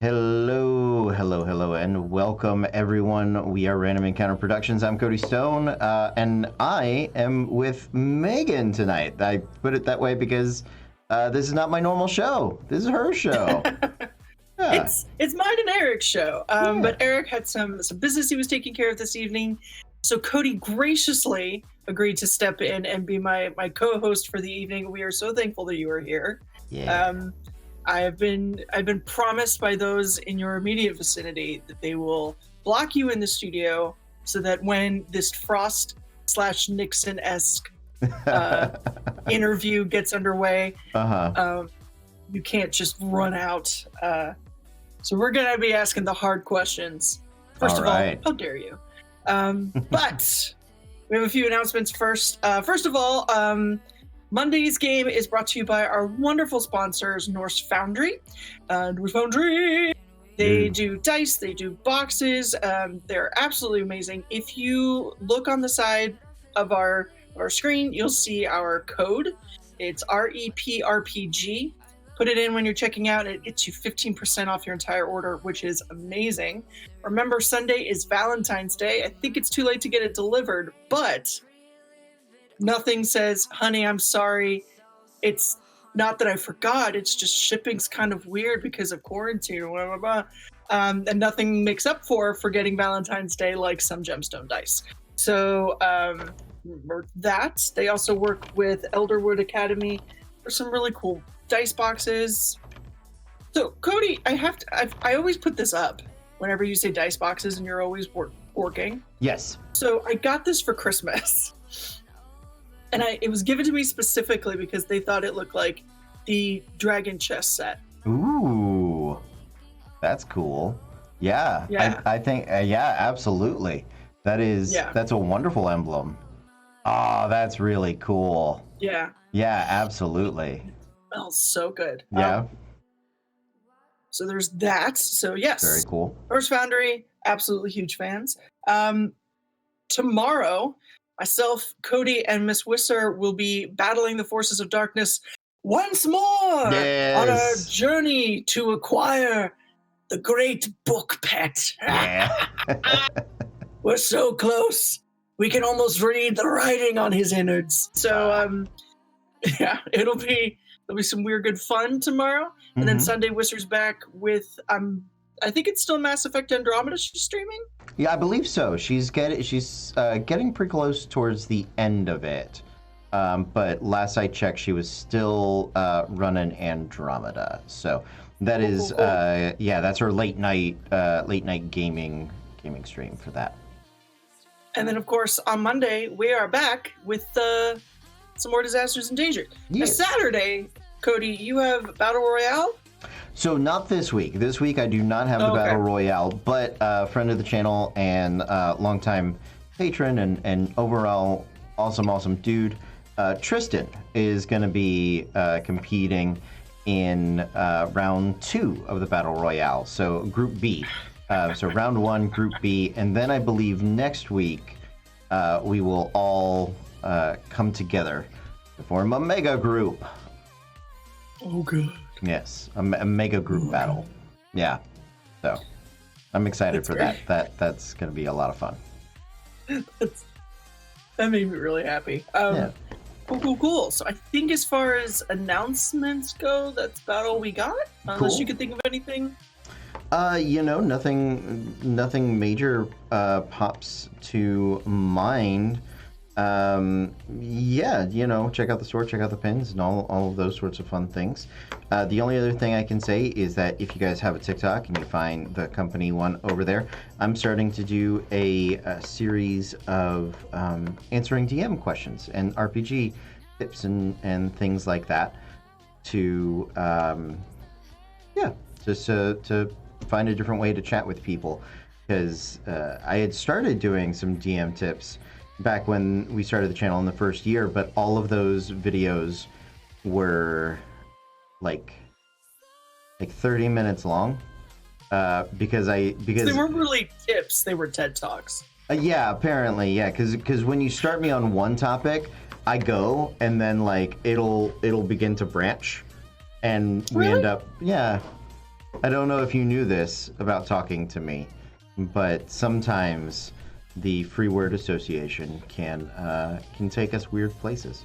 Hello, hello, hello, and welcome everyone. We are Random Encounter Productions. I'm Cody Stone, and I am with Megan tonight. I put it that way because this is not my normal show. This is her show. Yeah. It's mine and Eric's show. Yeah. But Eric had some business he was taking care of this evening, so Cody graciously agreed to step in and be my co-host for the evening. We are so thankful that you are here. Yeah. I've been promised by those in your immediate vicinity that they will block you in the studio so that when this Frost/Nixon-esque interview gets underway, you can't just run out. So we're gonna be asking the hard questions. First of all, how dare you? But we have a few announcements first. First of all, Monday's game is brought to you by our wonderful sponsors, Norse Foundry. Norse Foundry! They do dice, they do boxes. They're absolutely amazing. If you look on the side of our screen, you'll see our code. It's REPRPG. Put it in when you're checking out, and it gets you 15% off your entire order, which is amazing. Remember, Sunday is Valentine's Day. I think it's too late to get it delivered, but nothing says, honey, I'm sorry. It's not that I forgot. It's just shipping's kind of weird because of quarantine or blah, blah, blah. And nothing makes up for forgetting Valentine's Day like some gemstone dice. So that. They also work with Elderwood Academy for some really cool dice boxes. So Cody, I always put this up whenever you say dice boxes and you're always working. Yes. So I got this for Christmas. And it was given to me specifically because they thought it looked like the Dragon Chess set. Ooh, that's cool. Yeah. I think, yeah, absolutely. That's a wonderful emblem. Oh, that's really cool. Yeah. Yeah, absolutely. It smells so good. Yeah. So there's that. So yes. Very cool. Norse Foundry, absolutely huge fans. Tomorrow, myself, Cody, and Miss Wisser will be battling the forces of darkness once more on our journey to acquire the great book pet. Yeah. We're so close. We can almost read the writing on his innards. So, yeah, there'll be some weird good fun tomorrow. And then Sunday, Wisser's back with, I think it's still Mass Effect Andromeda she's streaming? Yeah, I believe so. She's getting pretty close towards the end of it. But last I checked, she was still running Andromeda. So that is, cool. Yeah, that's her late night gaming stream for that. And then, of course, on Monday, we are back with some more Disasters and Danger. Yes. Now, Saturday, Cody, you have Battle Royale? So not this week. This week I do not have the Battle Royale, but a friend of the channel and longtime patron and overall awesome dude, Tristan, is going to be competing in round 2 of the Battle Royale. So Group B. So round 1, Group B, and then I believe next week we will all come together to form a mega group. Oh, good. Yes, a mega group battle. Yeah, so I'm excited for that. That's going to be a lot of fun. That made me really happy. Cool. So I think as far as announcements go, that's about all we got. Unless you could think of anything. Nothing major pops to mind. Yeah, check out the store, check out the pins, and all of those sorts of fun things. The only other thing I can say is that if you guys have a TikTok and you find the company one over there, I'm starting to do a series of answering DM questions and RPG tips and things like that to just to find a different way to chat with people, because I had started doing some DM tips back when we started the channel in the first year, but all of those videos were like 30 minutes long because they weren't really tips, they were TED Talks. Yeah, apparently, yeah, because when you start me on one topic, I go and then like it'll begin to branch, and we end up I don't know if you knew this about talking to me, but sometimes the free word association can take us weird places.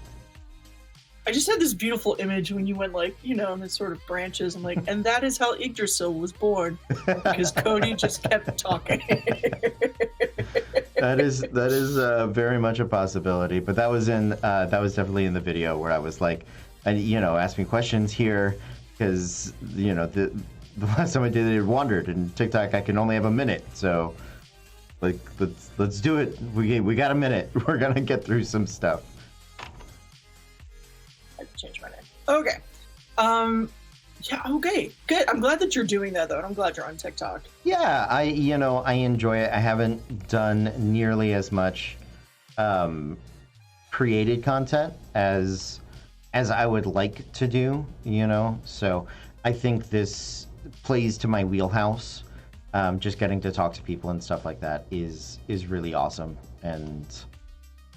I just had this beautiful image when you went like, in this sort of branches. I'm like, and that is how Yggdrasil was born, because Cody just kept talking. That is very much a possibility, but that was definitely in the video where I was like, ask me questions here, because the last time I did it wandered, and TikTok I can only have a minute, so like let's do it. We got a minute. We're gonna get through some stuff. I have to change my name. Okay. Yeah, okay, good. I'm glad that you're doing that, though, and I'm glad you're on TikTok. Yeah, I enjoy it. I haven't done nearly as much created content as I would like to do, so I think this plays to my wheelhouse. Just getting to talk to people and stuff like that is really awesome, and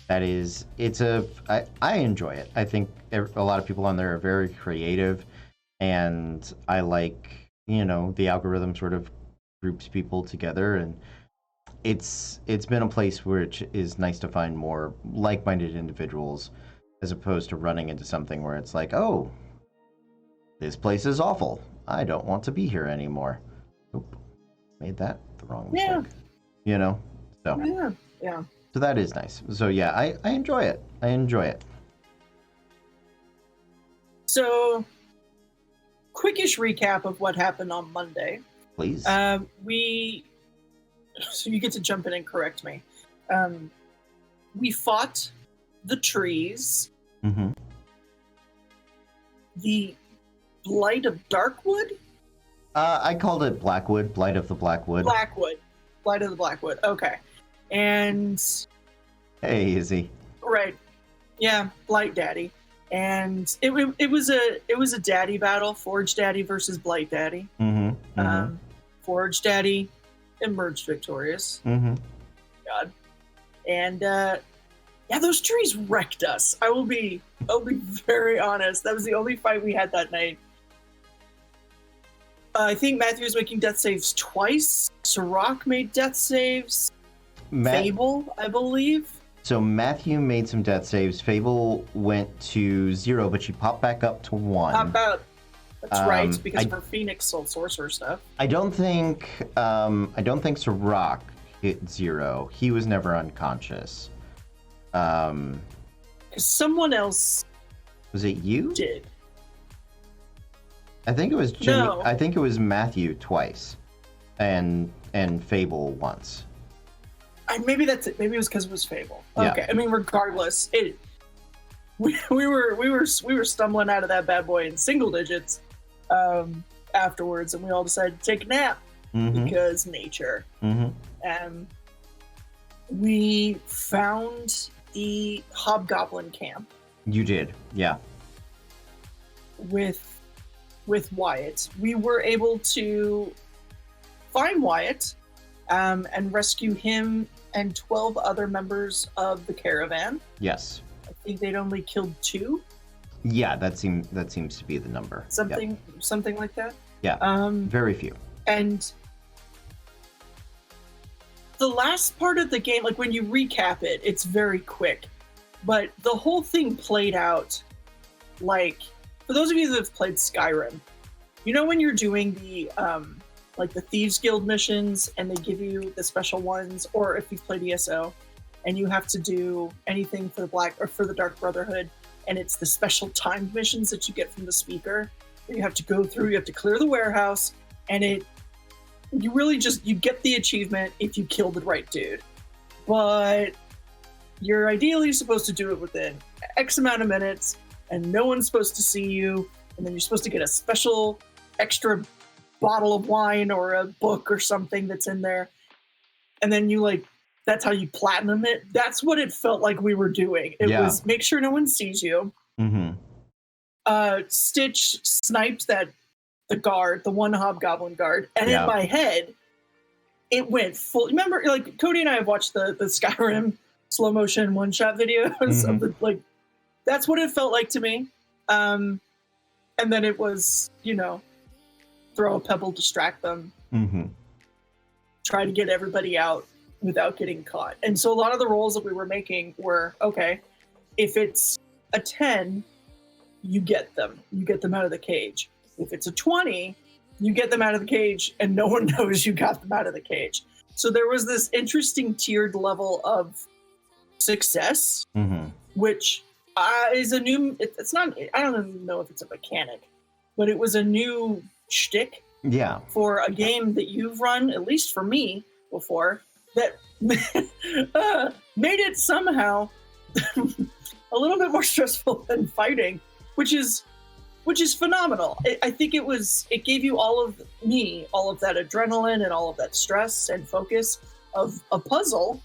I enjoy it. I think a lot of people on there are very creative, and I like, the algorithm sort of groups people together, and it's been a place which is nice to find more like-minded individuals, as opposed to running into something where it's like, oh, this place is awful, I don't want to be here anymore. Oop, made that the wrong mistake. So yeah. So that is nice. So yeah, I enjoy it. So, quickish recap of what happened on Monday. Please. So you get to jump in and correct me. We fought the trees. Mm-hmm. The Blight of Darkwood? I called it Blackwood, Blight of the Blackwood. Blight of the Blackwood. Okay. And hey, Izzy. Right. Yeah, Blight Daddy. And it was a daddy battle, Forge Daddy versus Blight Daddy. Mm-hmm. Mm-hmm. Forge Daddy emerged victorious. Mm-hmm. God. And those trees wrecked us. I'll be very honest. That was the only fight we had that night. I think Matthew was making death saves twice. Sirach made death saves. Fable, I believe. So Matthew made some death saves. Fable went to 0, but she popped back up to 1. Popped out. That's right, because of her Phoenix Soul Sorcerer stuff. I don't think Sirach hit 0. He was never unconscious. Because someone else. Was it you? Did. I think it was Jimmy. No. I think it was Matthew twice, and Fable once. Maybe that's it. Maybe it was because it was Fable. Yeah. Okay. I mean, regardless, we were stumbling out of that bad boy in single digits afterwards, and we all decided to take a nap because nature. Mm-hmm. We found the Hobgoblin camp. You did, yeah. With Wyatt, we were able to find Wyatt and rescue him and 12 other members of the caravan. Yes. I think they'd only killed 2. Yeah, that seems to be the number. Something like that. Yeah. Very few. And the last part of the game, like when you recap it, it's very quick. But the whole thing played out like, for those of you that have played Skyrim, when you're doing the the Thieves Guild missions and they give you the special ones, or if you've played ESO and you have to do anything for the Dark Brotherhood, and it's the special timed missions that you get from the speaker that you have to go through, you have to clear the warehouse, and you get the achievement if you kill the right dude. But you're ideally supposed to do it within X amount of minutes, and no one's supposed to see you, and then you're supposed to get a special extra bottle of wine or a book or something that's in there, and then that's how you platinum it. That's what it felt like we were doing. It was make sure no one sees you. Mm-hmm. Stitch sniped the one Hobgoblin guard, and in my head it went full. Remember, Cody and I have watched the Skyrim slow motion one-shot videos of the that's what it felt like to me. And then it was, throw a pebble, distract them, try to get everybody out without getting caught. And so a lot of the rolls that we were making were, okay, if it's a 10, you get them out of the cage. If it's a 20, you get them out of the cage and no one knows you got them out of the cage. So there was this interesting tiered level of success, which is a new, it's not, I don't even know if it's a mechanic, but it was a new shtick for a game that you've run, at least for me, before, that made it somehow a little bit more stressful than fighting, which is phenomenal. I think it gave you all of that adrenaline and all of that stress and focus of a puzzle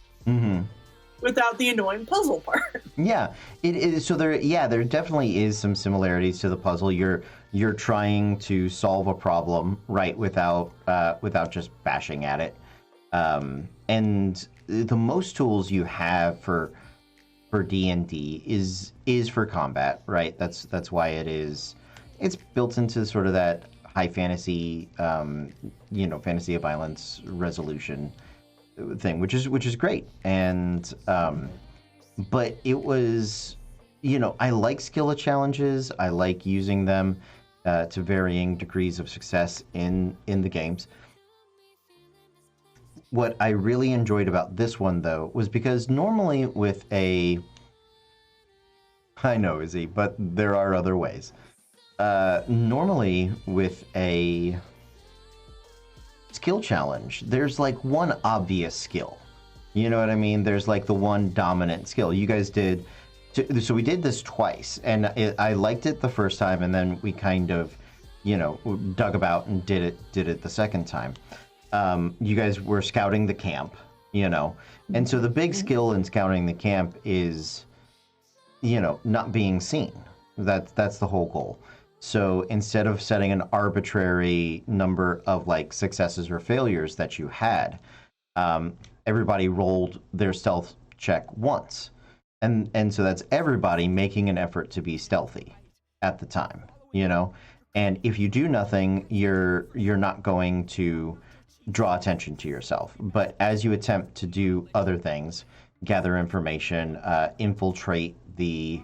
without the annoying puzzle part. Yeah, it is. So there definitely is some similarities to the puzzle. You're trying to solve a problem, right, without just bashing at it. And the most tools you have for D&D is for combat, right? That's why it's built into sort of that high fantasy, fantasy of violence resolution thing, which is great. And but it was, I like skill challenges. I like using them to varying degrees of success in the games. What I really enjoyed about this one, though, was because normally with I know, Izzy, but there are other ways. Normally with a skill challenge, there's like one obvious skill. You know what I mean? There's like the one dominant skill. You guys did, so we did this twice, and I liked it the first time, and then we kind of, dug about and did it the second time. You guys were scouting the camp, and so the big skill in scouting the camp is, not being seen. That's the whole goal. So instead of setting an arbitrary number of like successes or failures that you had, everybody rolled their stealth check once, and so that's everybody making an effort to be stealthy at the time, And if you do nothing, you're not going to draw attention to yourself. But as you attempt to do other things, gather information, infiltrate the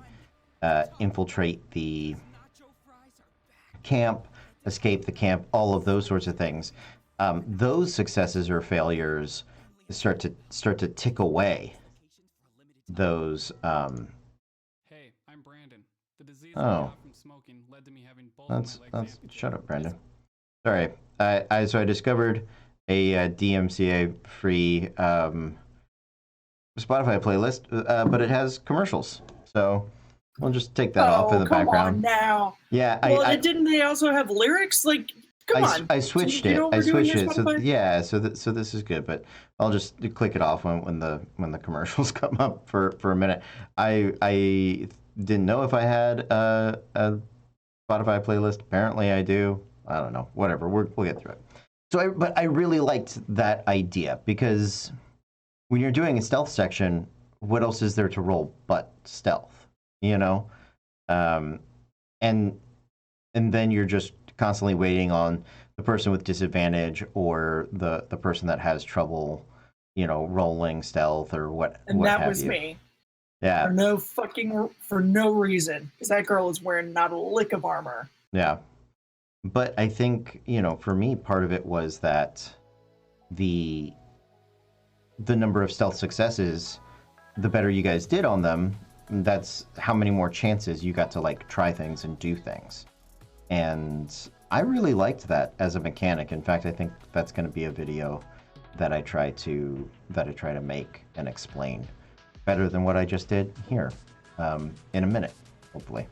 camp, escape the camp, all of those sorts of things, those successes or failures start to tick away those. Hey, I'm Brandon. The disease I got from smoking led to me having both my legs amputated. Shut up, Brandon. Sorry. So I discovered a DMCA free Spotify playlist, but it has commercials. So we'll just take that off in the background. Come on now. Yeah. Didn't they also have lyrics? Like, come on. I switched it. So this is good, but I'll just click it off when the commercials come up for a minute. I didn't know if I had a Spotify playlist. Apparently I do. I don't know. Whatever. We'll get through it. But I really liked that idea, because when you're doing a stealth section, what else is there to roll but stealth, and then you're just constantly waiting on the person with disadvantage or the person that has trouble, rolling stealth or what. And what that have was you. me. Yeah. For no reason, because that girl is wearing not a lick of armor. Yeah. But I think, for me, part of it was that the number of stealth successes, the better you guys did on them, that's how many more chances you got to like try things and do things. And I really liked that as a mechanic. In fact, I think that's going to be a video that I try to make and explain better than what I just did here in a minute, hopefully.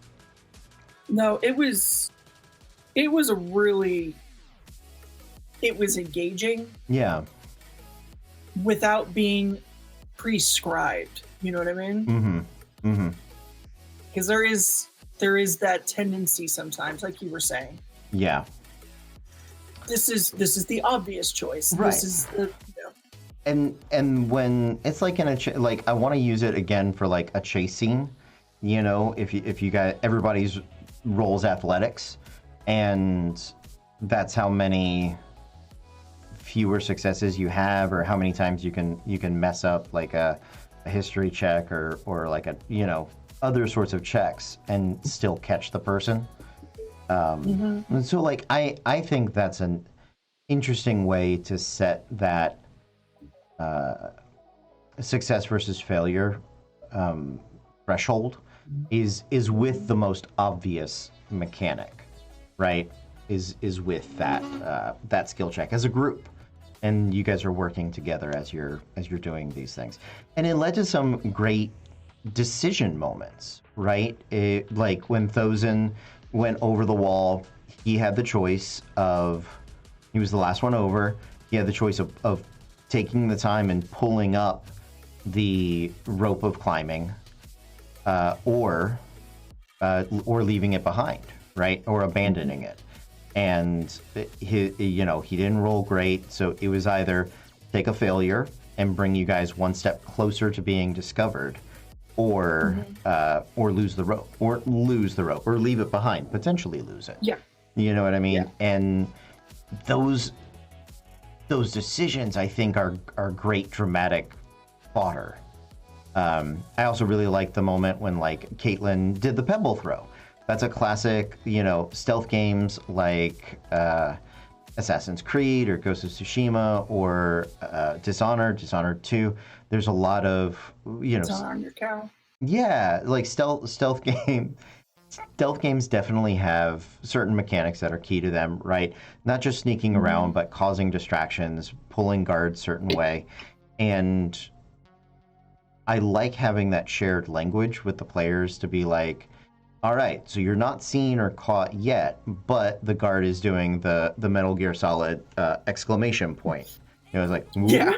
No, it was engaging. Yeah. Without being prescribed. You know what I mean? Mm-hmm. Mm-hmm. Because there is that tendency sometimes, like you were saying. Yeah. This is the obvious choice. Right. This is the. And when it's like like I want to use it again for like a chase scene, if you got everybody's rolls athletics, and that's how many fewer successes you have, or how many times you can mess up like a history check or like a, you know, other sorts of checks and still catch the person. And so like I think that's an interesting way to set that success versus failure threshold is with the most obvious mechanic, right? Is with that skill check as a group, and you guys are working together as you're doing these things, and it led to some great decision moments, right? Like when Thozen went over the wall, he had the choice of, he was the last one over, he had the choice of taking the time and pulling up the rope of climbing, or leaving it behind, right? Or abandoning it. And he didn't roll great, so it was either take a failure and bring you guys one step closer to being discovered, or lose the rope, or leave it behind, potentially lose it. Yeah. You know what I mean? Yeah. And those decisions, I think, are great dramatic fodder. I also really like the moment when like Caitlin did the pebble throw. That's a classic, you know, stealth games like Assassin's Creed or Ghost of Tsushima or Dishonored 2. There's a lot of, you know, Dishonor on your cow. Yeah, like stealth games definitely have certain mechanics that are key to them, right? Not just sneaking around, but causing distractions, pulling guards certain way. And I like having that shared language with the players to be like, all right, so you're not seen or caught yet, but the guard is doing the Metal Gear Solid exclamation point. You know, it's like, yeah,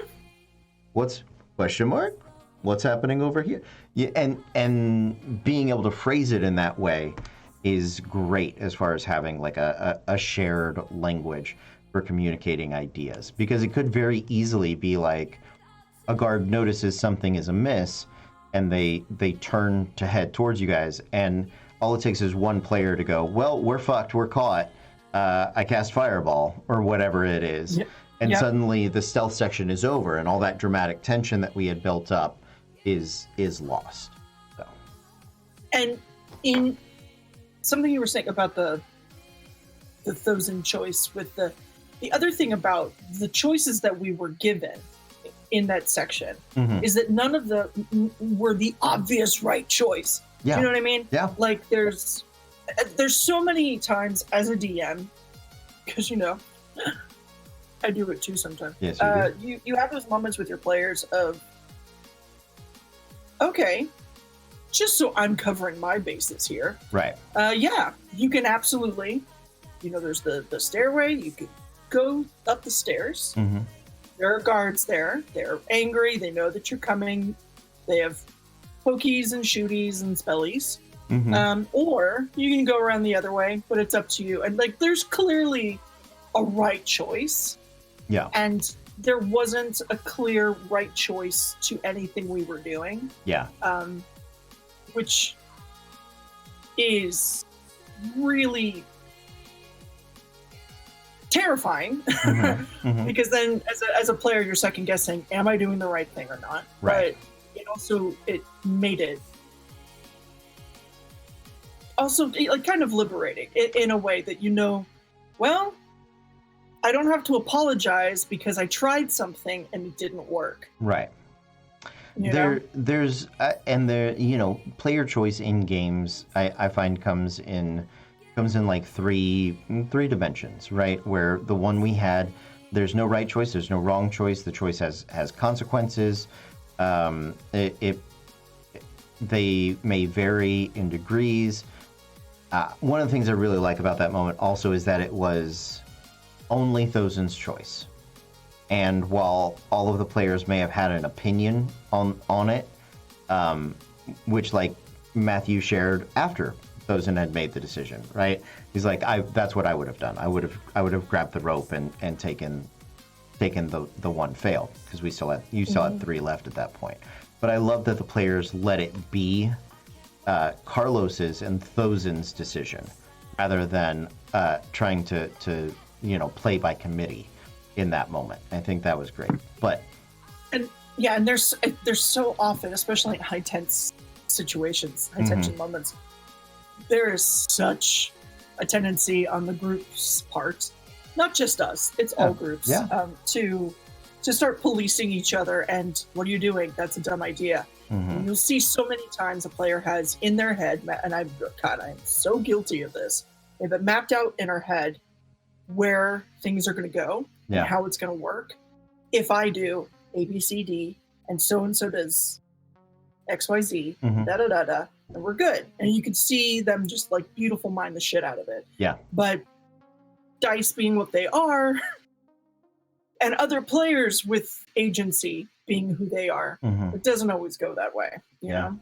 what's question mark? What's happening over here? Yeah, and being able to phrase it in that way is great as far as having like a shared language for communicating ideas, because it could very easily be like a guard notices something is amiss and they turn to head towards you guys, and all it takes is one player to go, well, we're fucked, we're caught, I cast fireball or whatever it is. Yep. And suddenly the stealth section is over, and all that dramatic tension that we had built up is lost. So. And in something you were saying about the Thozen choice, with the other thing about the choices that we were given in that section is that none of them were the obvious right choice. Yeah. You know what I mean? Yeah. Like there's so many times as a DM, because you know, I do it too sometimes. Yes, you have those moments with your players of, okay, just so I'm covering my bases here. Right. Yeah, you can absolutely, you know, there's the stairway. You can go up the stairs. There are guards there. They're angry. They know that you're coming. They have pokies and shooties and spellies. Or you can go around the other way, but it's up to you. And like, there's clearly a right choice. Yeah. And there wasn't a clear right choice to anything we were doing. Yeah. Which is really terrifying, because then as a player, you're second guessing, am I doing the right thing or not? Right. But it made it also like kind of liberating in a way that, you know, well, I don't have to apologize because I tried something and it didn't work. Right. There's you know, player choice in games I find comes in like three dimensions, right? Where the one we had, there's no right choice, there's no wrong choice. The choice has consequences. They may vary in degrees. One of the things I really like about that moment also is that it was only Thozen's choice. And while all of the players may have had an opinion on it, which like Matthew shared after Thozen had made the decision, right? He's like, that's what I would have done. I would have grabbed the rope and taken the one fail, because you still had 3 left at that point. But I love that the players let it be Carlos's and Thozen's decision, rather than trying to play by committee in that moment. I think that was great. But and there's so often, especially in high tense situations, high tension moments, there is such a tendency on the group's part, not just us, it's all groups, to start policing each other. And what are you doing? That's a dumb idea. And you'll see so many times a player has in their head, and I'm so guilty of this. They have it mapped out in our head where things are going to go and how it's going to work. If I do A, B, C, D, and so does X, Y, Z, da da da da, and we're good. And you can see them just like beautiful mind the shit out of it. Yeah. But dice being what they are, and other players with agency being who they are, it doesn't always go that way. You know?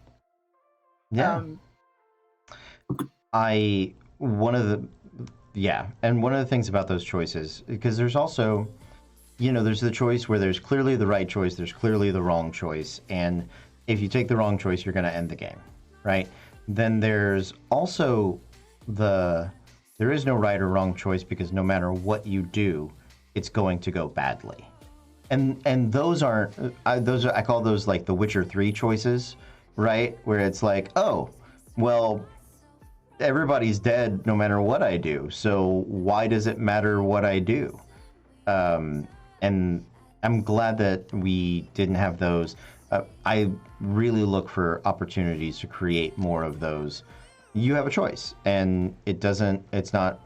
Yeah. One of the things about those choices, because there's also, there's the choice where there's clearly the right choice, there's clearly the wrong choice, and if you take the wrong choice, you're going to end the game, right? Then there's also there is no right or wrong choice, because no matter what you do, it's going to go badly. And those aren't, I call those like the Witcher 3 choices, right? Where it's like, oh, well, everybody's dead no matter what I do, so why does it matter what I do? And I'm glad that we didn't have those. I really look for opportunities to create more of those. You have a choice, and it's not,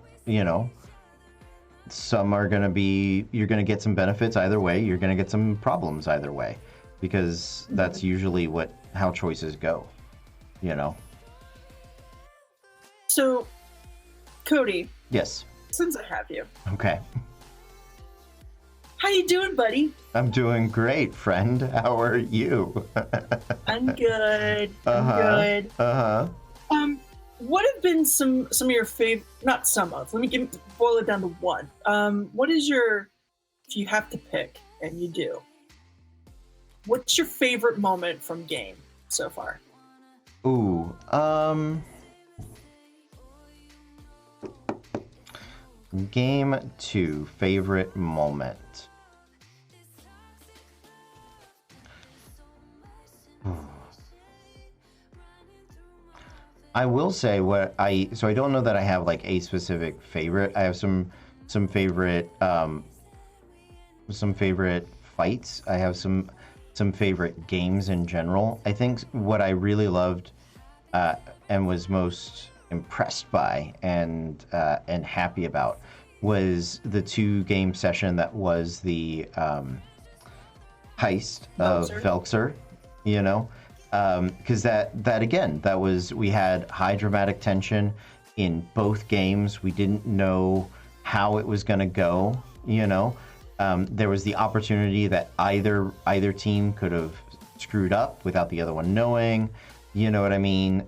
some are going to be, you're going to get some benefits either way, you're going to get some problems either way, because that's usually how choices go, So, Cody. Yes. Since I have you. Okay. How you doing, buddy? I'm doing great, friend. How are you? I'm good. I'm good. What have been some of your favorite? Not some of. Let me boil it down to one. What is your? If you have to pick, and you do, what's your favorite moment from game so far? Ooh. Game 2 favorite moment. I will say so I don't know that I have like a specific favorite. I have some favorite fights. I have some favorite games in general. I think what I really loved and was most impressed by and happy about was the 2-game session that was the heist of Velxer, because we had high dramatic tension in both games. We didn't know how it was going to go. There was the opportunity that either team could have screwed up without the other one knowing. You know what I mean?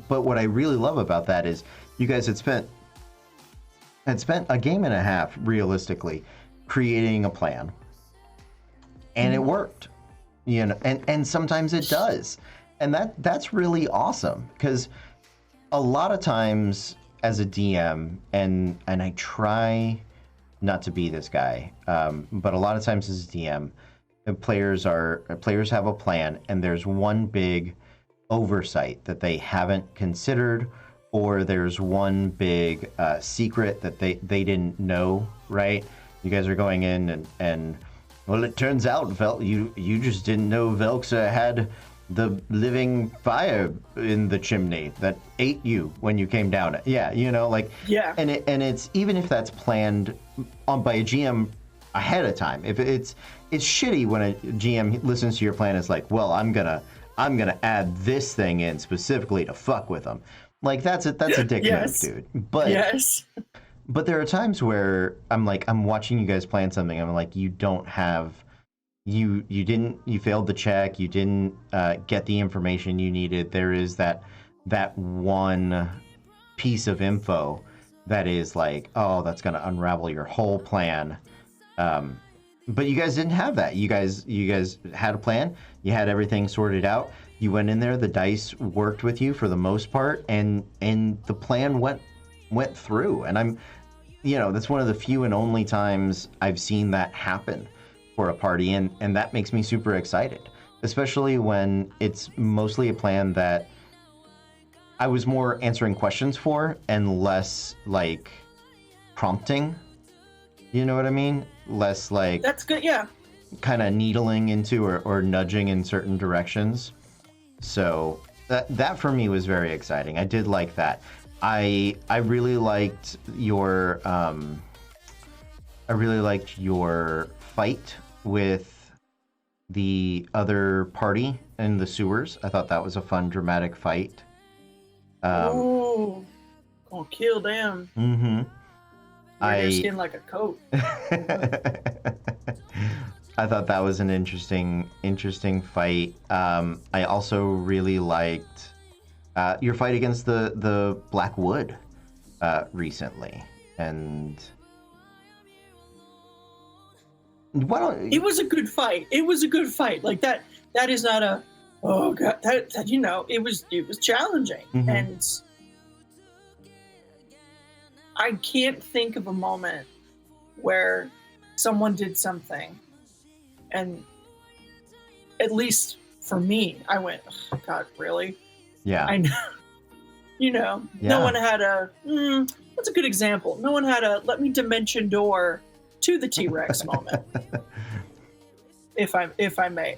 But what I really love about that is you guys had spent a game and a half realistically creating a plan, and it worked. And sometimes it does, and that's really awesome, because a lot of times as a DM, and I try not to be this guy, but a lot of times as a DM, players have a plan, and there's one big oversight that they haven't considered, or there's one big secret that they didn't know, right? You guys are going in and well, it turns out you just didn't know Velxa had the living fire in the chimney that ate you when you came down it. Yeah, and it's, even if that's planned by a GM ahead of time, if it's shitty when a GM listens to your plan and is like, well, I'm gonna add this thing in specifically to fuck with them. Like that's a dick move, dude. But yes. But there are times where I'm watching you guys plan something. I'm like, you don't have, you failed the check. You didn't get the information you needed. There is that one piece of info that is like, oh, that's going to unravel your whole plan. But you guys didn't have that. You guys had a plan. You had everything sorted out. You went in there. The dice worked with you for the most part, and the plan went through. And that's one of the few and only times I've seen that happen for a party, and that makes me super excited, especially when it's mostly a plan that I was more answering questions for and less like prompting. You know what I mean? Less like that's good, yeah. Kind of needling into or nudging in certain directions. So that for me was very exciting. I did like that. I really liked your fight with the other party in the sewers. I thought that was a fun, dramatic fight. Ooh, gonna kill them. Mm-hmm. Wear their skin like a coat. I thought that was an interesting fight. I also really liked your fight against the Black Wood recently, and why don't it was a good fight. It was a good fight. Like that is not a oh god. That it was challenging, mm-hmm. and I can't think of a moment where someone did something, and at least for me, I went, oh, God, really? Yeah. I know. Yeah. No one had that's a good example. No one had a let me dimension door to the T-Rex moment, if I may.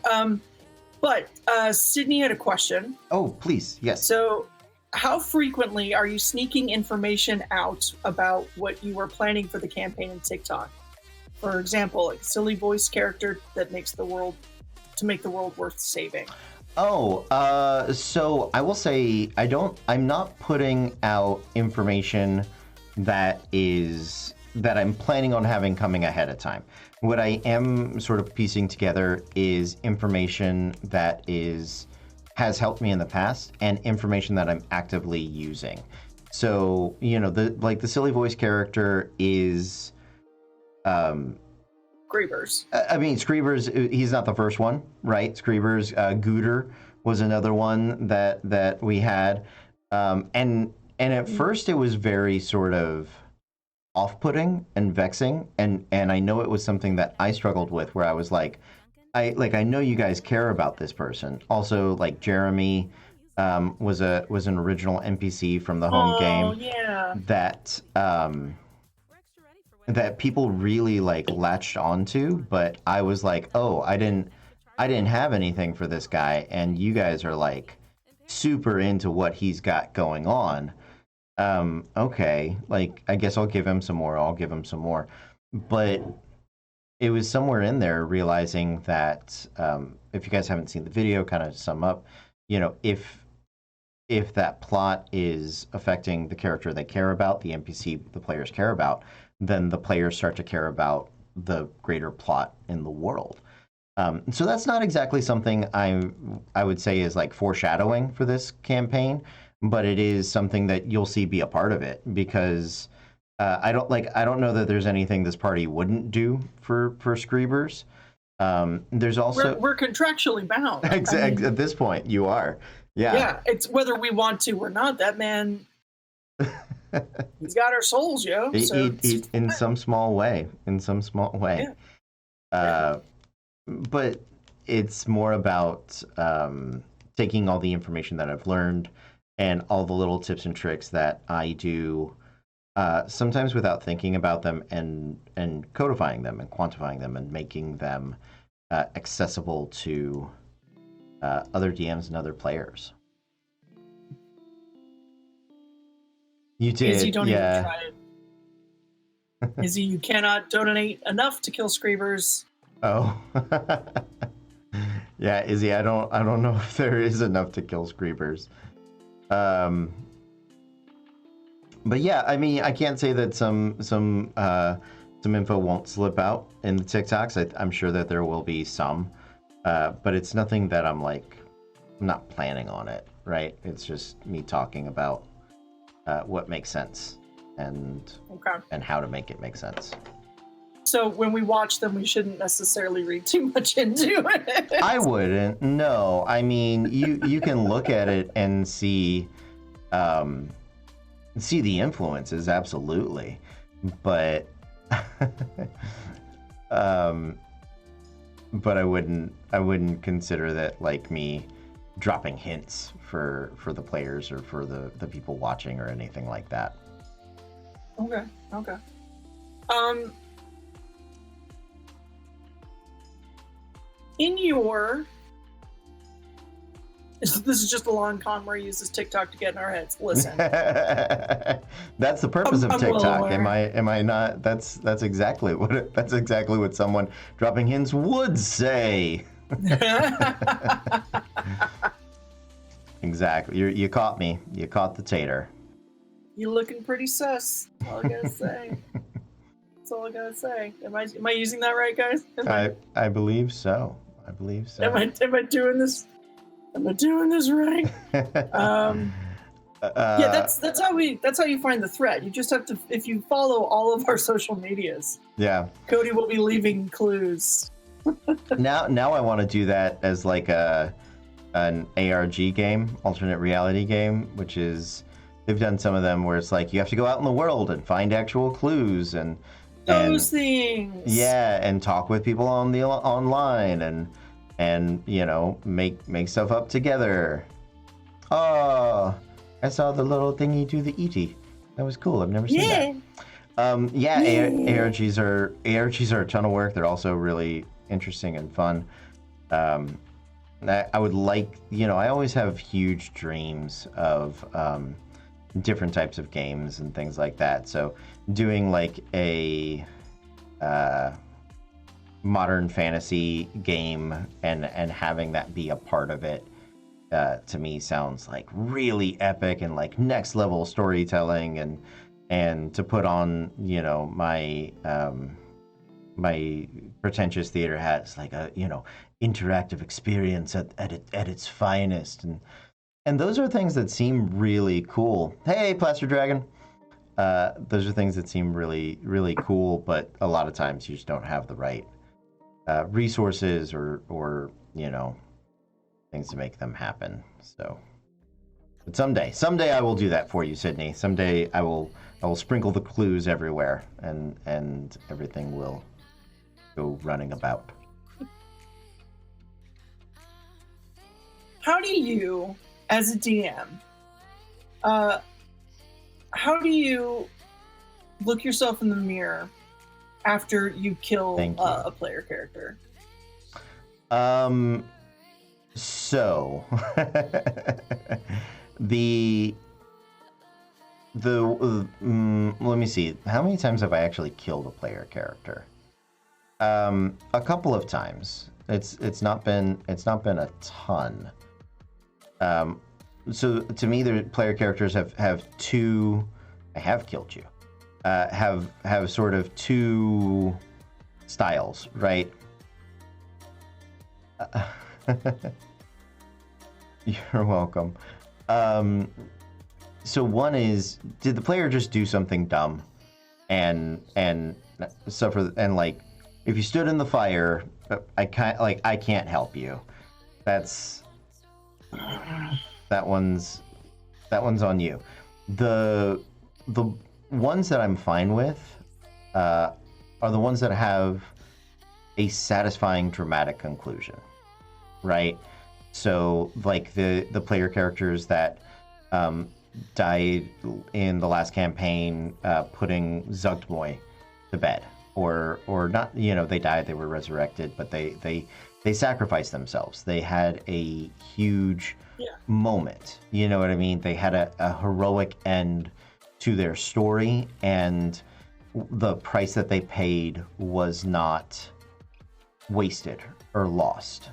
But Sydney had a question. Oh, please, yes. So, how frequently are you sneaking information out about what you were planning for the campaign in TikTok? For example, like a silly voice character that makes the world worth saving. Oh, so I will say I'm not putting out information that I'm planning on having coming ahead of time. What I am sort of piecing together is information that has helped me in the past and information that I'm actively using. So, the silly voice character is Screevers. I mean, Screevers, he's not the first one, right? Screevers, Gooter was another one that we had. And at first it was very sort of off-putting and vexing, and I know it was something that I struggled with, where I was like, I know you guys care about this person. Also, like Jeremy was an original NPC from the home game. Yeah. That people really like latched onto, but I was like, oh, I didn't have anything for this guy, and you guys are like super into what he's got going on. Okay, like I guess I'll give him some more. But it was somewhere in there realizing that if you guys haven't seen the video, kind of sum up, if that plot is affecting the character they care about, the NPC the players care about, then the players start to care about the greater plot in the world. So that's not exactly something I would say is like foreshadowing for this campaign, but it is something that you'll see be a part of it, because I don't know that there's anything this party wouldn't do for Screevers. There's also we're contractually bound. Exactly. At this point, you are. Yeah. Yeah. It's whether we want to or not. That man, he's got our souls, yo. So in some small way. Yeah. But it's more about taking all the information that I've learned and all the little tips and tricks that I do, sometimes without thinking about them, and codifying them and quantifying them and making them accessible to other DMs and other players. You did, Izzy, don't yeah. even try it. Izzy, you cannot donate enough to kill Screevers. Oh. Yeah, Izzy, I don't know if there is enough to kill Screevers. But yeah, I mean, I can't say that some info won't slip out in the TikToks. I'm sure that there will be some, but it's nothing that I'm not planning on it, right? It's just me talking about what makes sense and how to make it make sense. So when we watch them, we shouldn't necessarily read too much into it. I wouldn't. No, I mean, you can look at it and see the influences, absolutely. but but I wouldn't consider that like me dropping hints for the players or for the people watching or anything like that. Okay. In your this is just a long con where he uses TikTok to get in our heads. Listen. That's the purpose of TikTok. Am I not? That's exactly what someone dropping hints would say. Exactly. You caught me. You caught the tater. You're looking pretty sus. That's all I gotta say. That's all I gotta say. Am I using that right, guys? I believe so. Am I doing this? Am I doing this right? Yeah, that's how you find the threat. You just have to, if you follow all of our social medias. Yeah. Cody will be leaving clues. Now I want to do that as like an ARG game, alternate reality game, which is they've done some of them where it's like you have to go out in the world and find actual clues and those things. Yeah, and talk with people on the online and you know make stuff up together. Oh, I saw the little thingy do the ET. That was cool. I've never seen that. ARGs are a ton of work. They're also really interesting and fun. I would like, you know, I always have huge dreams of different types of games and things like that. So doing like a modern fantasy game and having that be a part of it, to me sounds like really epic and like next level storytelling and to put on, you know, my my pretentious theater hat is like a, you know, interactive experience at its finest, and those are things that seem really cool. Hey, Plaster Dragon. Those are things that seem really, really cool, but a lot of times you just don't have the right resources or you know, things to make them happen. So, but someday I will do that for you, Sydney. Someday I will sprinkle the clues everywhere, and everything will go running about. How do you, as a DM, how do you look yourself in the mirror after you kill a player character? So let me see. How many times have I actually killed a player character? A couple of times. It's not been a ton. So to me, the player characters have two. I have killed you. Have sort of two styles, right? You're welcome. So one is, did the player just do something dumb and suffer, and like if you stood in the fire, I can't help you. That one's on you. The ones that I'm fine with are the ones that have a satisfying dramatic conclusion, right? So like the player characters that died in the last campaign, putting Zugtmoy to bed, or not, you know, they died, they were resurrected, but they sacrificed themselves. They had a huge moment, you know what I mean? They had a heroic end to their story, and the price that they paid was not wasted or lost.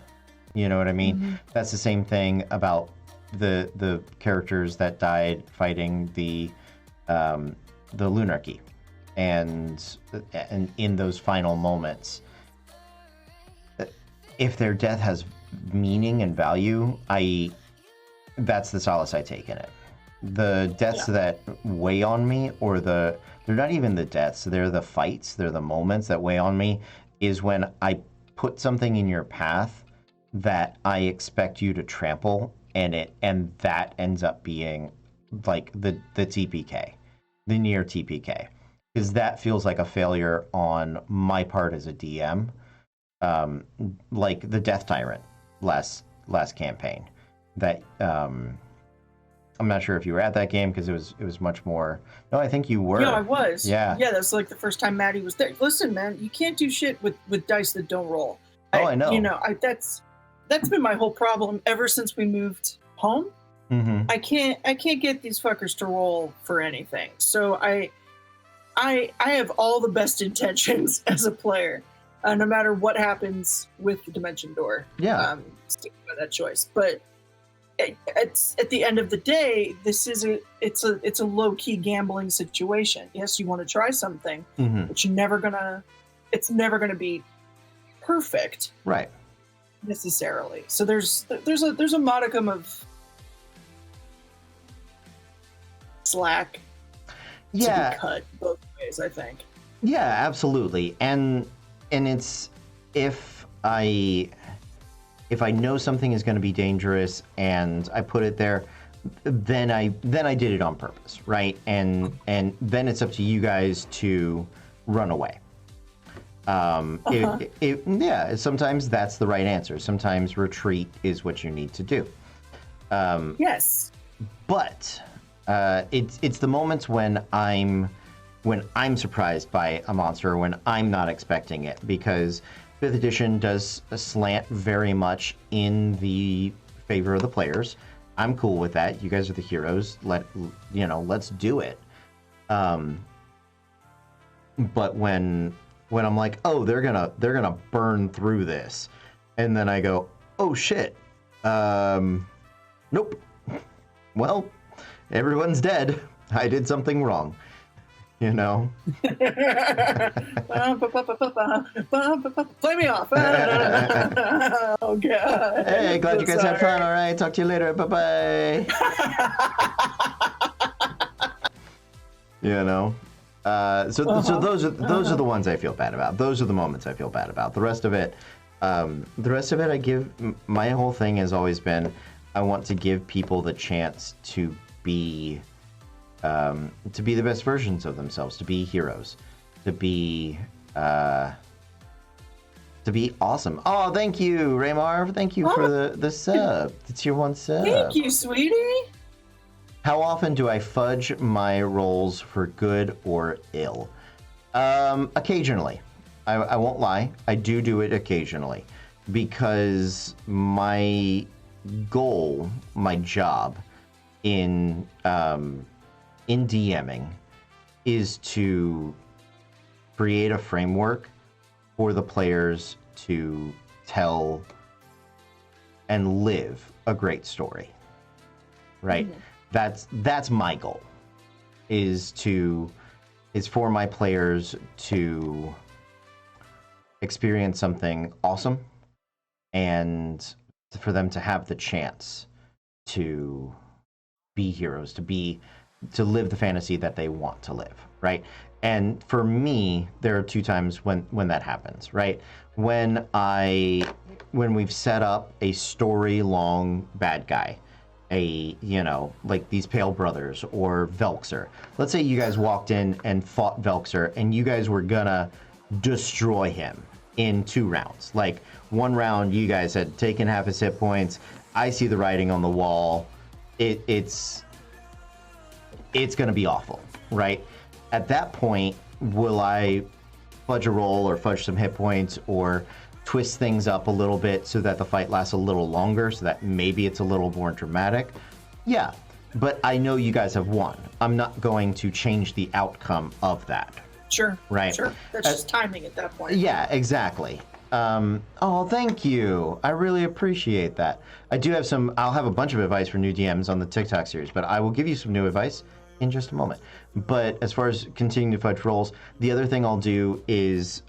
You know what I mean? Mm-hmm. That's the same thing about the characters that died fighting the Lunarchy, and in those final moments, if their death has meaning and value, that's the solace I take in it. The deaths that weigh on me, or they're not even the deaths, they're the fights, they're the moments that weigh on me, is when I put something in your path that I expect you to trample, and that ends up being like the TPK, the near TPK. because that feels like a failure on my part as a DM. Like the Death Tyrant last campaign. That I'm not sure if you were at that game because it was much more. No, I think you were. Yeah, I was. Yeah. Yeah, that's like the first time Maddie was there. Listen, man, you can't do shit with dice that don't roll. I know. You know, that's been my whole problem ever since we moved home. Mm-hmm. I can't get these fuckers to roll for anything. So I have all the best intentions as a player, no matter what happens with the Dimension Door. Yeah. Sticking by that choice, but it's at the end of the day, it's a low key gambling situation. Yes, you want to try something, mm-hmm. but it's never gonna be perfect, right? Necessarily. So there's a modicum of slack. Yeah, to be cut both ways, I think. Yeah, absolutely, and it's if I know something is going to be dangerous and I put it there, then I did it on purpose, right? And then it's up to you guys to run away. Yeah, sometimes that's the right answer. Sometimes retreat is what you need to do. Yes. But it's the moments when I'm surprised by a monster, or when I'm not expecting it, because 5th edition does slant very much in the favor of the players. I'm cool with that. You guys are the heroes. Let's do it. But when I'm like, oh, they're gonna burn through this, and then I go, oh shit, nope. Well, everyone's dead. I did something wrong. You know? Play me off. Oh, God. Hey, glad you guys had fun. All right, talk to you later. Bye-bye. You know? So those are the ones I feel bad about. Those are the moments I feel bad about. The rest of it, I give, my whole thing has always been, I want to give people the chance to be the best versions of themselves, to be heroes, to be awesome. Oh, thank you, Raymar. Thank you for the sub. It's your one sub. Thank you, sweetie. How often do I fudge my rolls for good or ill? Occasionally. I won't lie. I do it occasionally, because my goal, my job in DMing is to create a framework for the players to tell and live a great story, right? Mm-hmm. That's my goal, is for my players to experience something awesome, and for them to have the chance to be heroes, to live the fantasy that they want to live, right? And for me, there are 2 times when that happens, right? When we've set up a story-long bad guy, like these Pale Brothers or Velxer. Let's say you guys walked in and fought Velxer, and you guys were gonna destroy him in 2 rounds. Like, 1 round, you guys had taken half his hit points. I see the writing on the wall. It's going to be awful, right? At that point, will I fudge a roll or fudge some hit points or twist things up a little bit so that the fight lasts a little longer, so that maybe it's a little more dramatic? Yeah, but I know you guys have won. I'm not going to change the outcome of that. Sure. Right. Sure. That's just timing at that point. Yeah, exactly. Oh, thank you. I really appreciate that. I'll have a bunch of advice for new DMs on the TikTok series, but I will give you some new advice in just a moment. But as far as continuing to fudge rolls, the other thing I'll do is,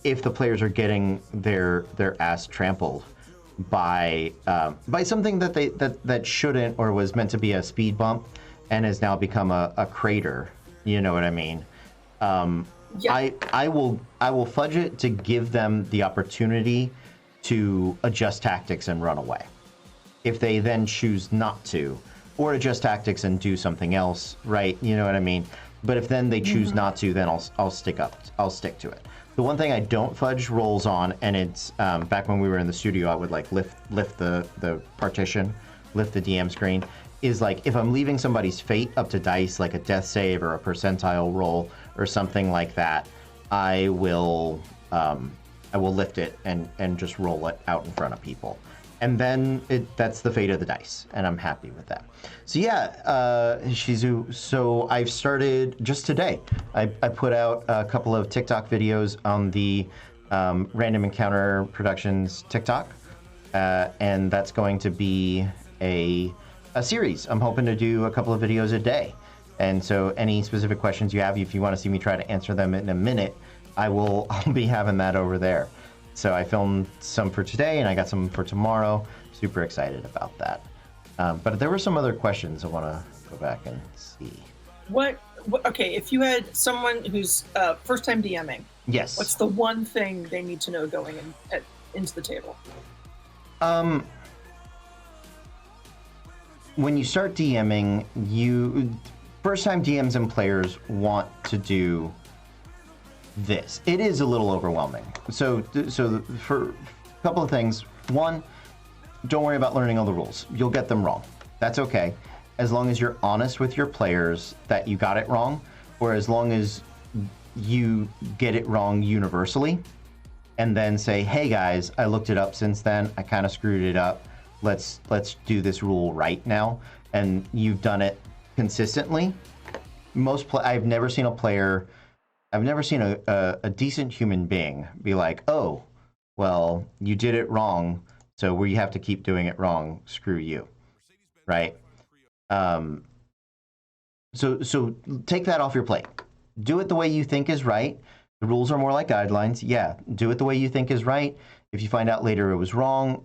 if the players are getting their ass trampled by something that shouldn't, or was meant to be a speed bump and has now become a crater, you know what I mean? Yeah. I will fudge it to give them the opportunity to adjust tactics and run away. If they then choose not to, or adjust tactics and do something else, right? You know what I mean? But if then they choose not to, then I'll stick to it. The one thing I don't fudge rolls on, and it's back when we were in the studio, I would like lift the partition, lift the DM screen, is like if I'm leaving somebody's fate up to dice, like a death save or a percentile roll or something like that, I will lift it and just roll it out in front of people. And then that's the fate of the dice, and I'm happy with that. So yeah, Shizu, so I've started just today. I put out a couple of TikTok videos on the Random Encounter Productions TikTok, and that's going to be a series. I'm hoping to do a couple of videos a day. And so any specific questions you have, if you want to see me try to answer them in a minute, I'll be having that over there. So I filmed some for today, and I got some for tomorrow. Super excited about that. But there were some other questions I want to go back and see. Okay, if you had someone who's first time DMing, yes, what's the one thing they need to know going into the table? When you start DMing, first time DMs and players want to do this. It is a little overwhelming. So for a couple of things. One, don't worry about learning all the rules. You'll get them wrong. That's okay. As long as you're honest with your players that you got it wrong, or as long as you get it wrong universally, and then say, hey guys, I looked it up since then. I kind of screwed it up. Let's do this rule right now. And you've done it consistently. I've never seen a decent human being be like, oh, well, you did it wrong, so we have to keep doing it wrong. Screw you, right? So take that off your plate. Do it the way you think is right. The rules are more like guidelines. Yeah, do it the way you think is right. If you find out later it was wrong,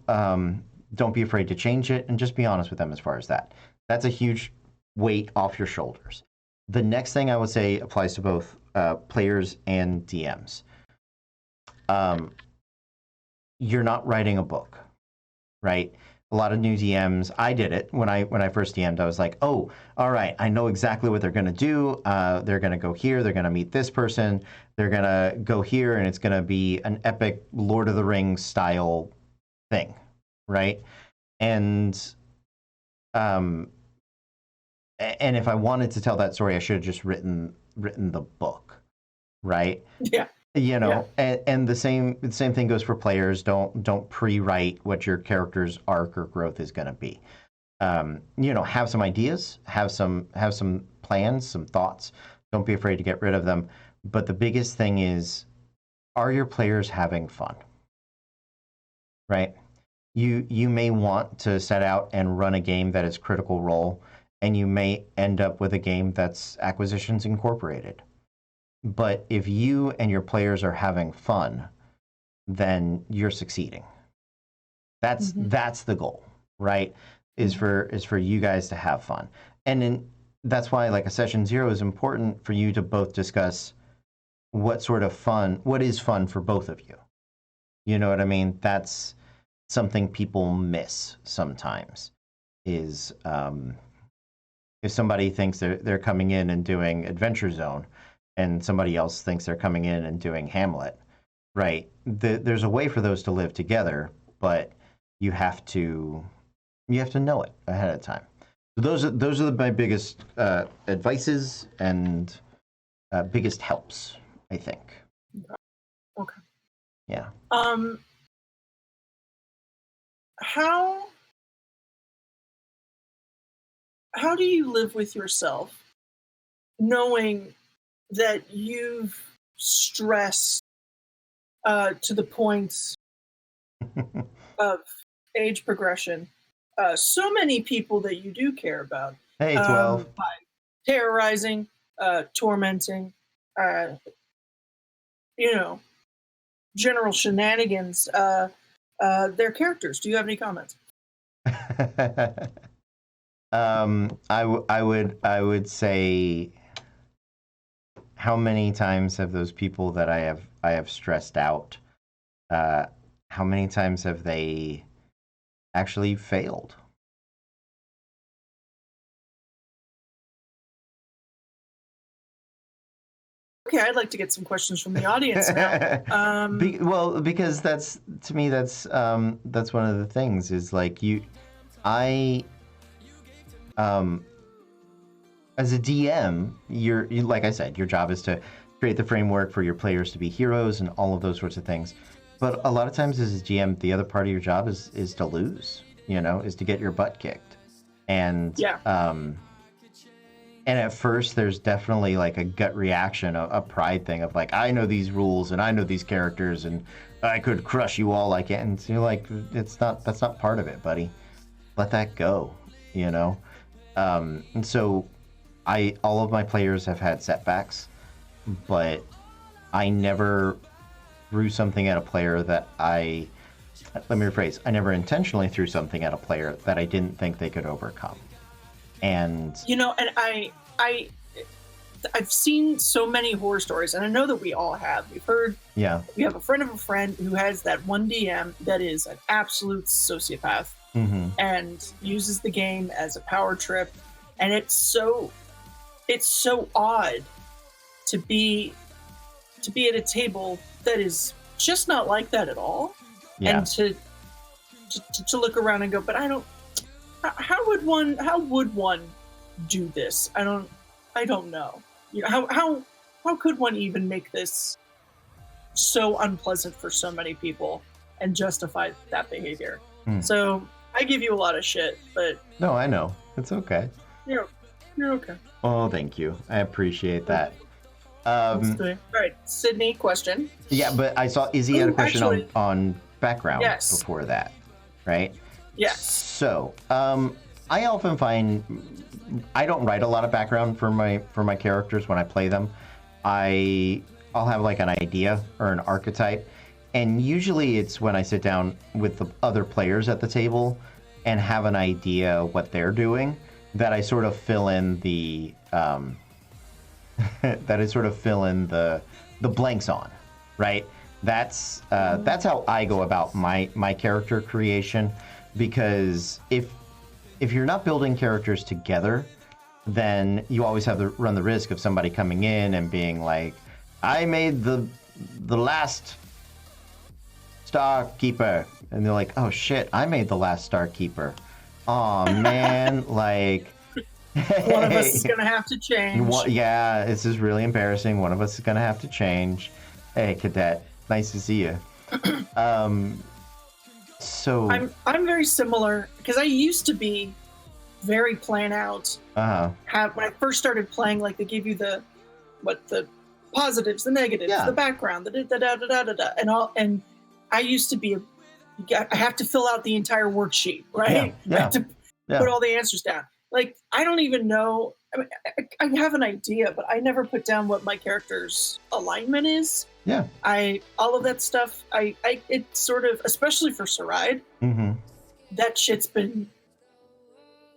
don't be afraid to change it, and just be honest with them as far as that. That's a huge weight off your shoulders. The next thing I would say applies to both players and DMs. You're not writing a book, right? A lot of new DMs, I did it when I first DM'd. I was like, oh, all right, I know exactly what they're going to do. They're going to go here. They're going to meet this person. They're going to go here, and it's going to be an epic Lord of the Rings style thing, right? And if I wanted to tell that story, I should have just written the book, right? Yeah. You know, yeah. And the same thing goes for players. Don't pre-write what your character's arc or growth is going to be. You know, have some ideas, have some plans, some thoughts. Don't be afraid to get rid of them. But the biggest thing is, are your players having fun? Right? You may want to set out and run a game that is Critical Role, and you may end up with a game that's Acquisitions Incorporated. But if you and your players are having fun, then you're succeeding. That's the goal, right? Is for you guys to have fun. And that's why like a session 0 is important for you to both discuss what is fun for both of you. You know what I mean? That's something people miss sometimes, is if somebody thinks they're coming in and doing Adventure Zone, and somebody else thinks they're coming in and doing Hamlet, right? There's a way for those to live together, but you have to know it ahead of time. So those are my biggest advices and biggest helps, I think. Okay. Yeah. How do you live with yourself knowing that you've stressed to the point of age progression so many people that you do care about? Hey, 12. By terrorizing, tormenting, general shenanigans, their characters. Do you have any comments? I would say, how many times have those people that I have stressed out, how many times have they actually failed? Okay, I'd like to get some questions from the audience now. Because that's, to me, that's one of the things is like as a DM, like I said, your job is to create the framework for your players to be heroes and all of those sorts of things. But a lot of times as a GM, the other part of your job is to lose, is to get your butt kicked. And and at first, there's definitely like a gut reaction, a pride thing of like, I know these rules and I know these characters and I could crush you all like it. And you're like, that's not part of it, buddy. Let that go, And so all of my players have had setbacks, but I never threw something at a player that let me rephrase, I never intentionally threw something at a player that I didn't think they could overcome. And and I've seen so many horror stories, and I know that we all have. We've heard, we have a friend of a friend who has that one DM that is an absolute sociopath and uses the game as a power trip, and it's so odd to be at a table that is just not like that at all, and to look around and go, but I don't. How would one do this? I don't know. How could one even make this so unpleasant for so many people and justify that behavior? So I give you a lot of shit, but no, I know it's okay. You're okay. Oh, thank you. I appreciate that. All right, Sydney, question. Yeah, but I saw Izzy had a question on background before that, right? Yes. So, I often find I don't write a lot of background for my characters when I play them. I'll have like an idea or an archetype, and usually it's when I sit down with the other players at the table and have an idea what they're doing that I sort of fill in the blanks on, right? That's how I go about my character creation. Because if you're not building characters together, then you always have to run the risk of somebody coming in and being like, I made the last Star Keeper. And they're like, oh shit, I made the last Star Keeper. Oh man, like... One of us is going to have to change. This is really embarrassing. One of us is going to have to change. Hey, Cadet, nice to see you. So I'm very similar because I used to be very plan out. When I first started playing, like they give you the positives, the negatives, the background, the da da da da da da, and all. And I used to be I have to fill out the entire worksheet, right? I have to put all the answers down. Like I don't even know. I mean, I have an idea, but I never put down what my character's alignment is. Yeah. All of that stuff, it's sort of, especially for Saride, that shit's been,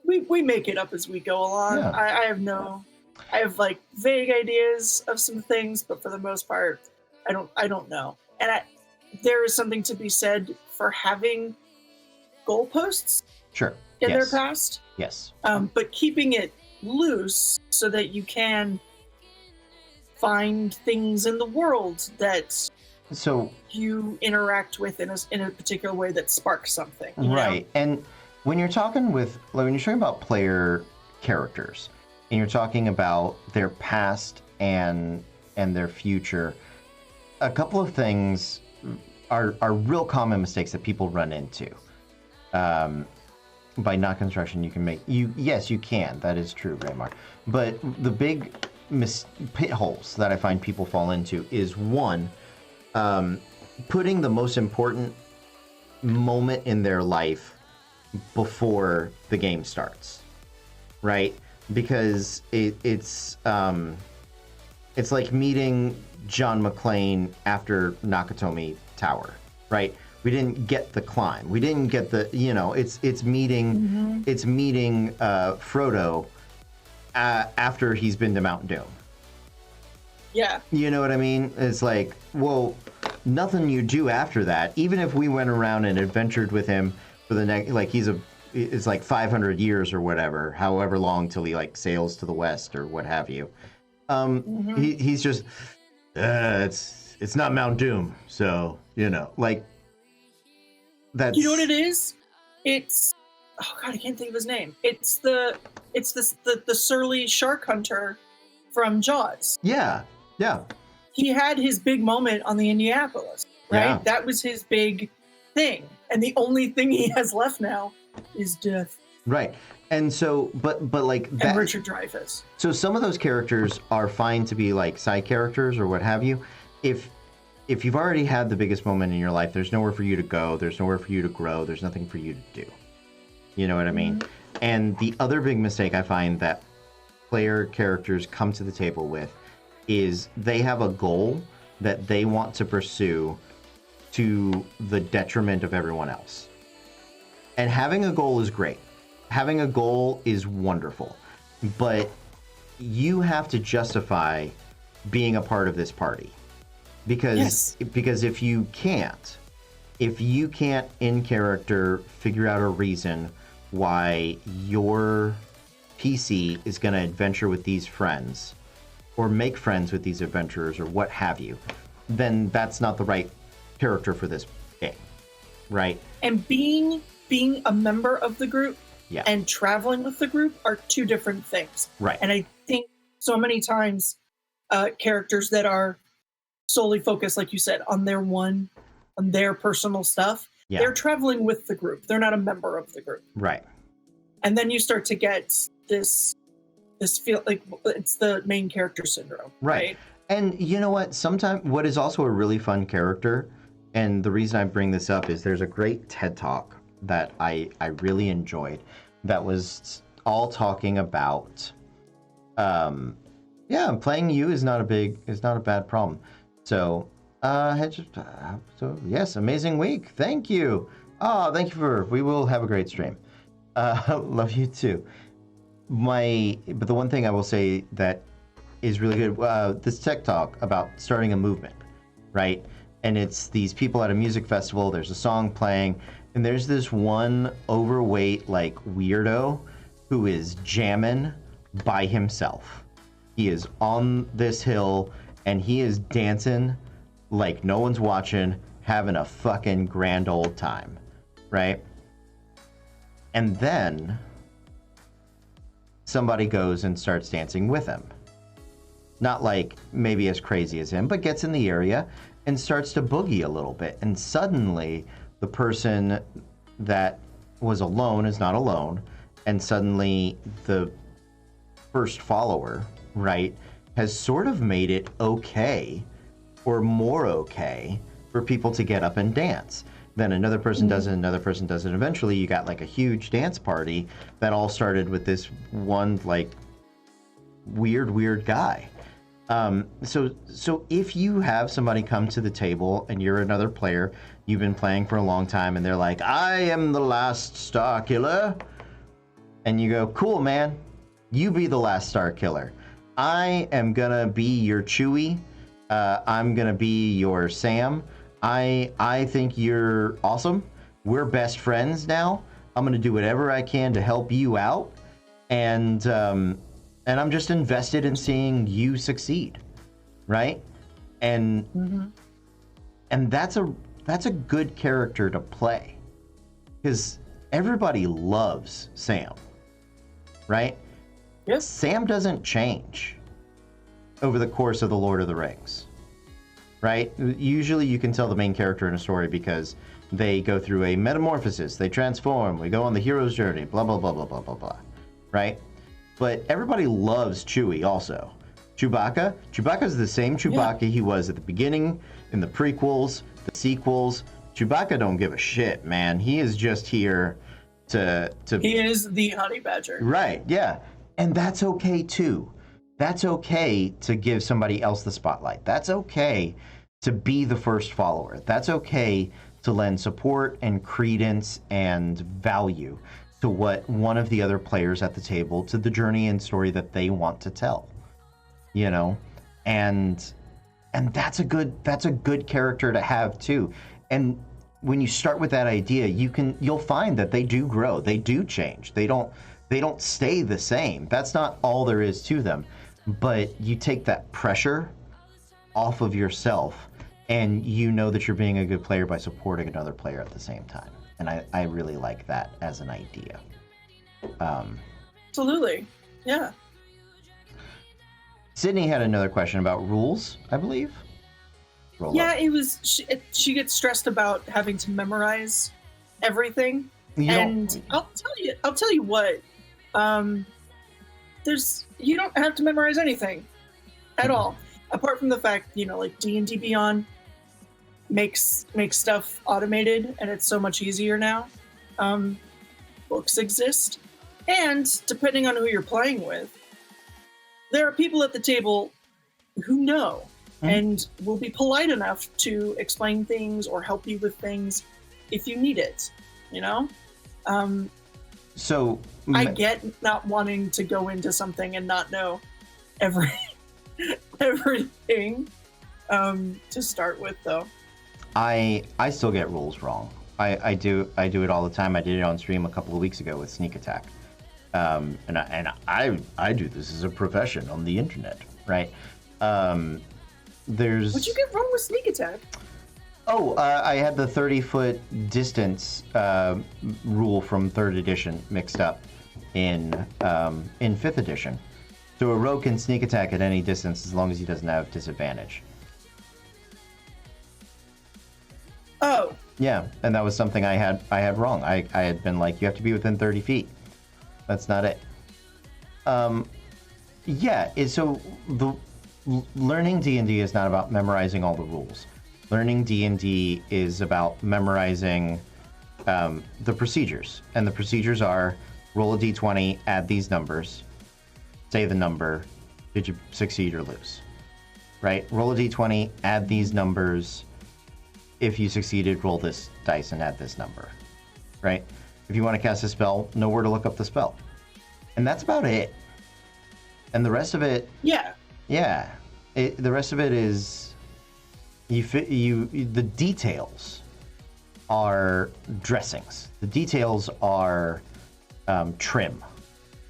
we make it up as we go along. Yeah. I have like vague ideas of some things, but for the most part, I don't know. And there is something to be said for having goalposts. Sure. In their past. Yes. But keeping it loose so that you can find things in the world that you interact with in a particular way that sparks something. Right. And when you're talking about player characters and you're talking about their past and their future, a couple of things are real common mistakes that people run into. By not construction, you can make yes, you can. That is true, Raymar. But the big pit holes that I find people fall into is one, putting the most important moment in their life before the game starts, right? Because it's like meeting John McClane after Nakatomi Tower, right? We didn't get the climb. We didn't get the, it's meeting Frodo after he's been to Mount Doom. Yeah. You know what I mean? It's like, well, nothing you do after that, even if we went around and adventured with him for the next, like it's like 500 years or whatever, however long till he like sails to the west or what have you. He's just, it's not Mount Doom, so like that's. You know what it is? It's oh god, I can't think of his name. It's the surly shark hunter from Jaws. Yeah. He had his big moment on the Indianapolis, right? Yeah. That was his big thing, and the only thing he has left now is death. Right. And so, but like that. And Richard Dreyfuss. So some of those characters are fine to be like side characters or what have you. If you've already had the biggest moment in your life, there's nowhere for you to go. There's nowhere for you to grow. There's nothing for you to do. You know what I mean? Mm-hmm. And the other big mistake I find that player characters come to the table with is they have a goal that they want to pursue to the detriment of everyone else. And having a goal is great. Having a goal is wonderful, but you have to justify being a part of this party because if you can't in character figure out a reason why your PC is going to adventure with these friends or make friends with these adventurers or what have you, then that's not the right character for this game, right? And being a member of the group and traveling with the group are two different things. Right. And I think so many times characters that are solely focused, like you said, on their personal stuff, they're traveling with the group. They're not a member of the group. Right. And then you start to get this feel like it's the main character syndrome. Right. And you know what? Sometimes what is also a really fun character, and the reason I bring this up is there's a great TED Talk that I really enjoyed that was all talking about playing you is not a bad problem. So yes, amazing week. Thank you. We will have a great stream. Love you too. But the one thing I will say that is really good, this tech talk about starting a movement, right? And it's these people at a music festival, there's a song playing, and there's this one overweight, like, weirdo who is jamming by himself. He is on this hill, and he is dancing like no one's watching, having a fucking grand old time, right? And then somebody goes and starts dancing with him. Not like maybe as crazy as him, but gets in the area and starts to boogie a little bit. And suddenly the person that was alone is not alone. And suddenly the first follower, right, has sort of made it okay or more okay for people to get up and dance. Then another person does it, another person does it. Eventually you got like a huge dance party that all started with this one like weird guy. So if you have somebody come to the table and you're another player, you've been playing for a long time and they're like, I am the last star killer. And you go, cool, man, you be the last star killer. I am gonna be your Chewie. I'm gonna be your Sam. I think you're awesome. We're best friends now. I'm gonna do whatever I can to help you out. And I'm just invested in seeing you succeed, right? And that's a good character to play, because everybody loves Sam, right? Yes. Sam doesn't change over the course of the Lord of the Rings, right? Usually you can tell the main character in a story because they go through a metamorphosis, they transform, we go on the hero's journey, blah blah blah blah blah blah blah, right? But everybody loves Chewie also. Chewbacca's the same Chewbacca he was at the beginning, in the prequels, the sequels. Chewbacca don't give a shit, man. He is just here to... He is the honey badger. Right, yeah. And that's okay too. That's okay to give somebody else the spotlight. That's okay to be the first follower. That's okay to lend support and credence and value to what one of the other players at the table, to the journey and story that they want to tell, you know, and that's a good character to have too. And when you start with that idea, you'll find that they do grow, they do change, they don't stay the same. That's not all there is to them, but you take that pressure off of yourself, and you know that you're being a good player by supporting another player at the same time. And I really like that as an idea. Absolutely. Yeah. Sydney had another question about rules, I believe. It was she gets stressed about having to memorize everything. I'll tell you what, you don't have to memorize anything at all, apart from the fact, like D&D Beyond makes stuff automated, and it's so much easier now. Books exist, and depending on who you're playing with, there are people at the table who know and will be polite enough to explain things or help you with things if you need it, So I get not wanting to go into something and not know everything to start with, though. I still get rules wrong. I do it all the time. I did it on stream a couple of weeks ago with Sneak Attack, and I do this as a profession on the internet, right? What'd you get wrong with Sneak Attack? Oh, I had the 30-foot distance rule from 3rd edition mixed up in 5th edition. So a rogue can sneak attack at any distance as long as he doesn't have disadvantage. Oh. Yeah, and that was something I had wrong. I had been like, you have to be within 30 feet. That's not it. So the learning D&D is not about memorizing all the rules. Learning D&D is about memorizing the procedures. And the procedures are roll a d20, add these numbers, say the number, did you succeed or lose? Right? Roll a d20, add these numbers. If you succeeded, roll this dice and add this number. Right? If you want to cast a spell, know where to look up the spell. And that's about it. And the rest of it... Yeah. Yeah. The rest of it is... the details are dressings. The details are trim.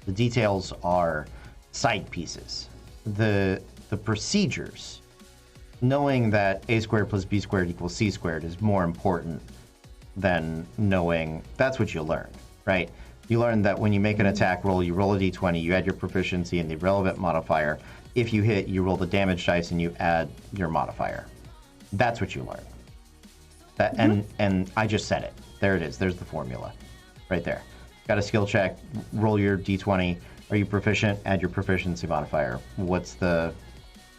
The details are side pieces. The procedures, knowing that a squared plus b squared equals c squared is more important than knowing that's what you learn, right? You learn that when you make an attack roll, you roll a d20, you add your proficiency and the relevant modifier. If you hit, you roll the damage dice and you add your modifier. That's what you learn. That and I just said it. There it is. There's the formula, right there. Got a skill check. Roll your d20. Are you proficient? Add your proficiency modifier. What's the?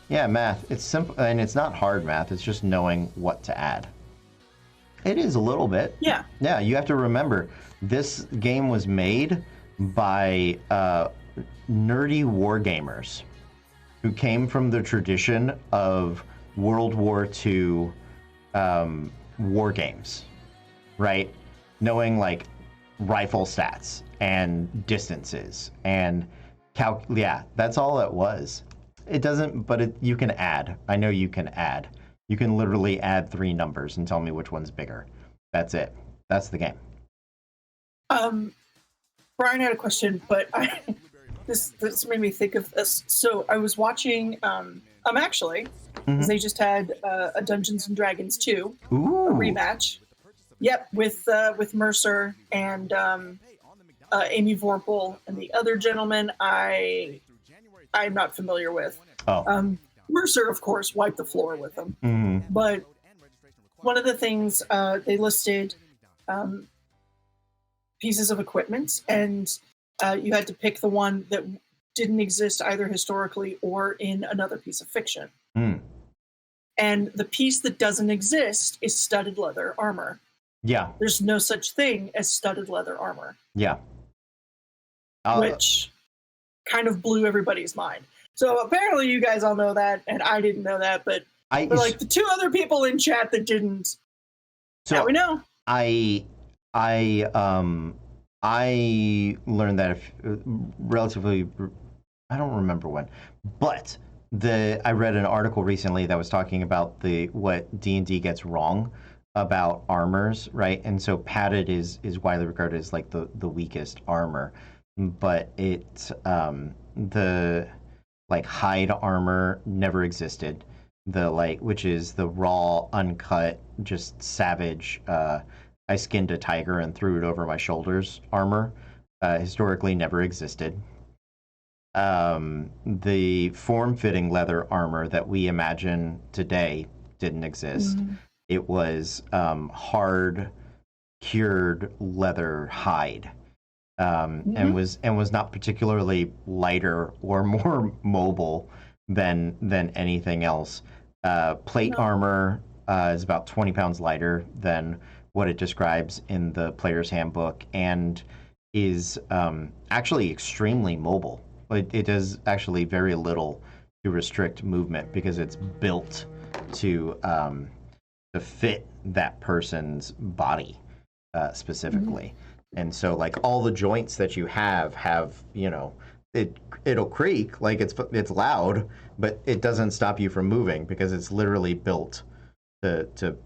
Yeah, math. It's simple and it's not hard math. It's just knowing what to add. It is a little bit. Yeah. Yeah. You have to remember, this game was made by nerdy wargamers who came from the tradition of World War II war games, right? Knowing like rifle stats and distances and yeah, that's all it was. It doesn't, but you can add. I know you can add. You can literally add 3 numbers and tell me which one's bigger. That's it. That's the game. Brian had a question, but this made me think of this. So I was watching, actually, because they just had a Dungeons and Dragons 2 a rematch. Yep, with Mercer and Amy Vorpal and the other gentleman I'm not familiar with. Oh. Mercer, of course, wiped the floor with them. But one of the things they listed pieces of equipment, and you had to pick the one that didn't exist either historically or in another piece of fiction. And the piece that doesn't exist is studded leather armor. Yeah. There's no such thing as studded leather armor. Yeah. Which kind of blew everybody's mind. So apparently you guys all know that, and I didn't know that, but like the 2 other people in chat that didn't. So now we know. I learned that relatively, I don't remember when, but I read an article recently that was talking about what D&D gets wrong about armors, right? And so padded is widely regarded as like the weakest armor, but the like hide armor never existed. which is the raw, uncut, just savage, I skinned a tiger and threw it over my shoulders armor, historically never existed. The form-fitting leather armor that we imagine today didn't exist. Mm-hmm. It was hard, cured leather hide, mm-hmm. and was not particularly lighter or more mobile than anything else. Plate armor is about 20 pounds lighter than what it describes in the player's handbook, and is actually extremely mobile. It does actually very little to restrict movement because it's built to fit that person's body specifically. Mm-hmm. And so, like, all the joints that you have, you know, it'll creak, like it's loud, but it doesn't stop you from moving because it's literally built to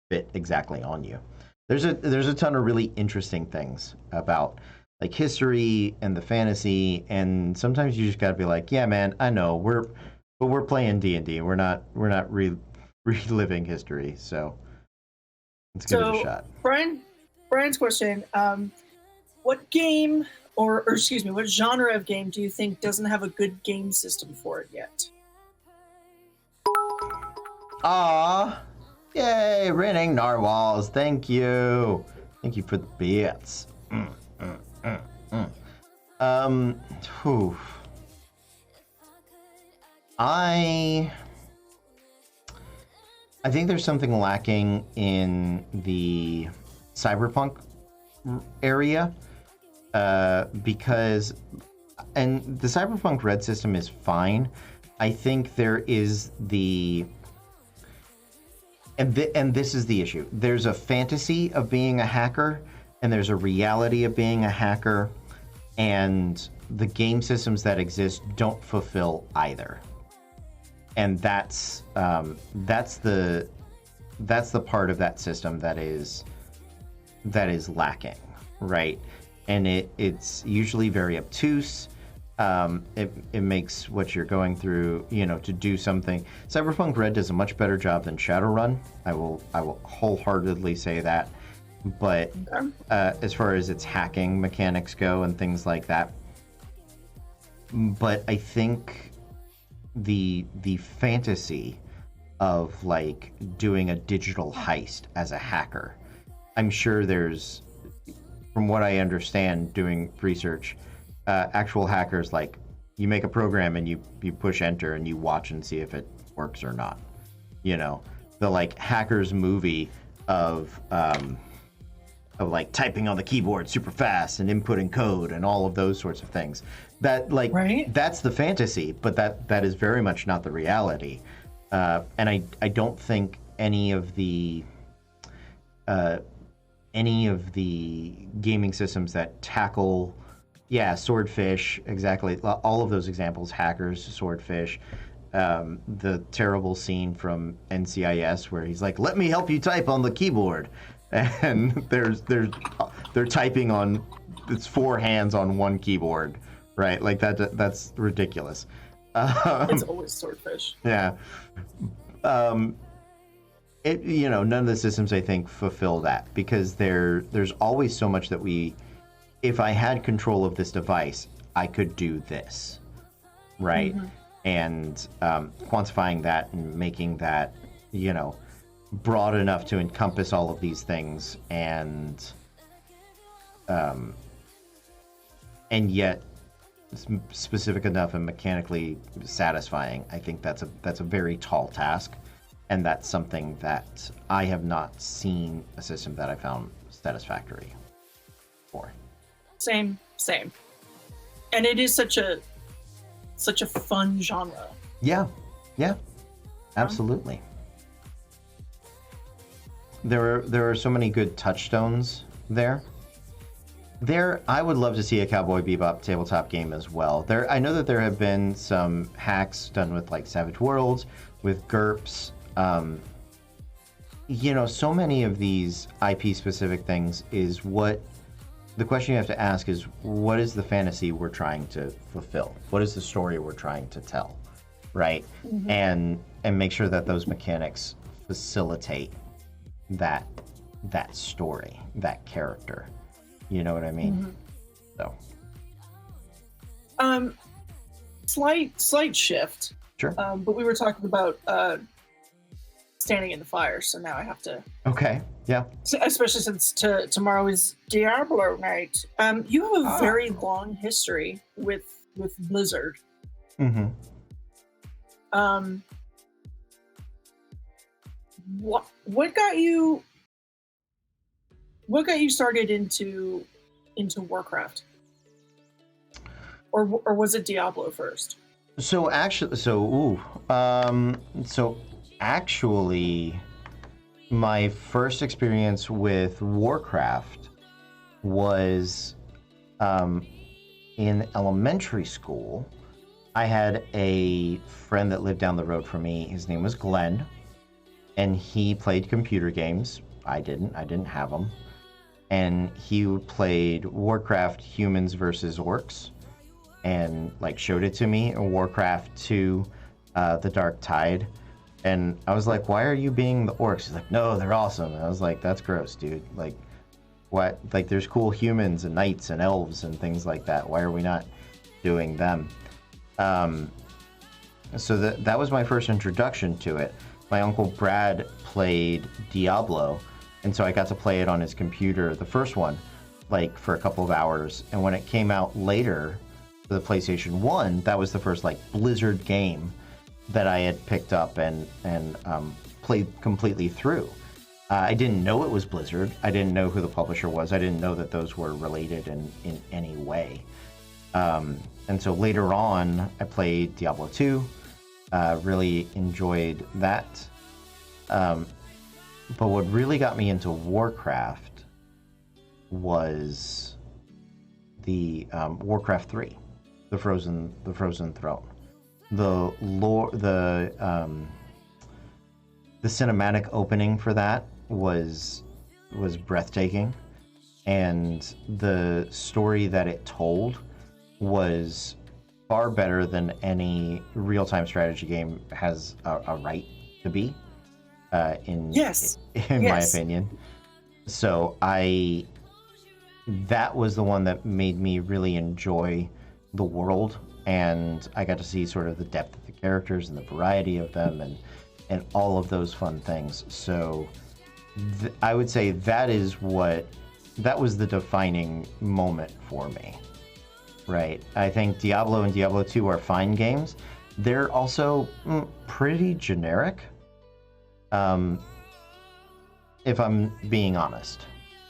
fit exactly on you. There's a ton of really interesting things about like history and the fantasy, and sometimes you just gotta be like, yeah, man, I know we're playing D&D. We're not reliving history, so let's give it a shot. Brian's question: what game, or excuse me, what genre of game do you think doesn't have a good game system for it yet? Yay, raining narwhals! Thank you for the bits. Whew. I think there's something lacking in the cyberpunk area, because, and the cyberpunk red system is fine. I think there is and this is the issue. There's a fantasy of being a hacker, and there's a reality of being a hacker, and the game systems that exist don't fulfill either. And that's the part of that system that is lacking, right? And it's usually very obtuse. It makes what you're going through, you know, to do something. Cyberpunk Red does a much better job than Shadowrun. I will wholeheartedly say that. But as far as its hacking mechanics go and things like that, but I think the fantasy of like doing a digital heist as a hacker, I'm sure there's, from what I understand doing research, actual hackers, like, you make a program and you push enter and you watch and see if it works or not. You know, the like hackers movie of like typing on the keyboard super fast and inputting code and all of those sorts of things. That, like, right? That's the fantasy, but that is very much not the reality. And I don't think any of the gaming systems that tackle, swordfish, exactly, all of those examples, hackers, swordfish, the terrible scene from NCIS where he's like, let me help you type on the keyboard, and they're typing on, it's 4 hands on one keyboard, right? Like that's ridiculous. It's always swordfish. Yeah. You know, none of the systems, I think, fulfill that, because there's always so much that if I had control of this device, I could do this, right? Mm-hmm. And quantifying that and making that, you know, broad enough to encompass all of these things, and yet specific enough and mechanically satisfying. I think that's a very tall task, and that's something that I have not seen a system that I found satisfactory for. Same. And it is such a fun genre. Yeah, absolutely. There are so many good touchstones there. I would love to see a Cowboy Bebop tabletop game as well. I know that there have been some hacks done with like Savage Worlds, with GURPS. You know, so many of these IP-specific things is what the question you have to ask is, what is the fantasy we're trying to fulfill? What is the story we're trying to tell? right? And make sure that those mechanics facilitate that story, that character. You know what I mean? So slight shift. Sure. But we were talking about standing in the fire, so now I have to. Okay. Yeah. Especially since tomorrow is Diablo night. You have a very long history with Blizzard. What got you started into Warcraft? Or was it Diablo first? So actually, my first experience with Warcraft was in elementary school. I had a friend that lived down the road from me. His name was Glenn, and he played computer games. I didn't have them. And he played Warcraft Humans versus Orcs, and like showed it to me. Warcraft 2, The Dark Tide. And I was like, why are you being the orcs? He's like, no, they're awesome. And I was like, that's gross, dude. Like, what? Like, there's cool humans and knights and elves and things like that. Why are we not doing them? So that was my first introduction to it. My uncle Brad played Diablo, and so I got to play it on his computer, the first one, like for a couple of hours. And when it came out later for the PlayStation 1, that was the first like Blizzard game that I had picked up and played completely through. I didn't know it was Blizzard. I didn't know who the publisher was. I didn't know that those were related in any way. And so later on, I played Diablo 2, really enjoyed that. But what really got me into Warcraft was the Warcraft 3, the Frozen Throne. The lore, the cinematic opening for that was breathtaking, and the story that it told was far better than any real-time strategy game has a right to be. In my opinion. So that was the one that made me really enjoy the world, and I got to see sort of the depth of the characters and the variety of them and all of those fun things. So I would say that was the defining moment for me, right? I think Diablo and Diablo 2 are fine games. They're also pretty generic, if I'm being honest,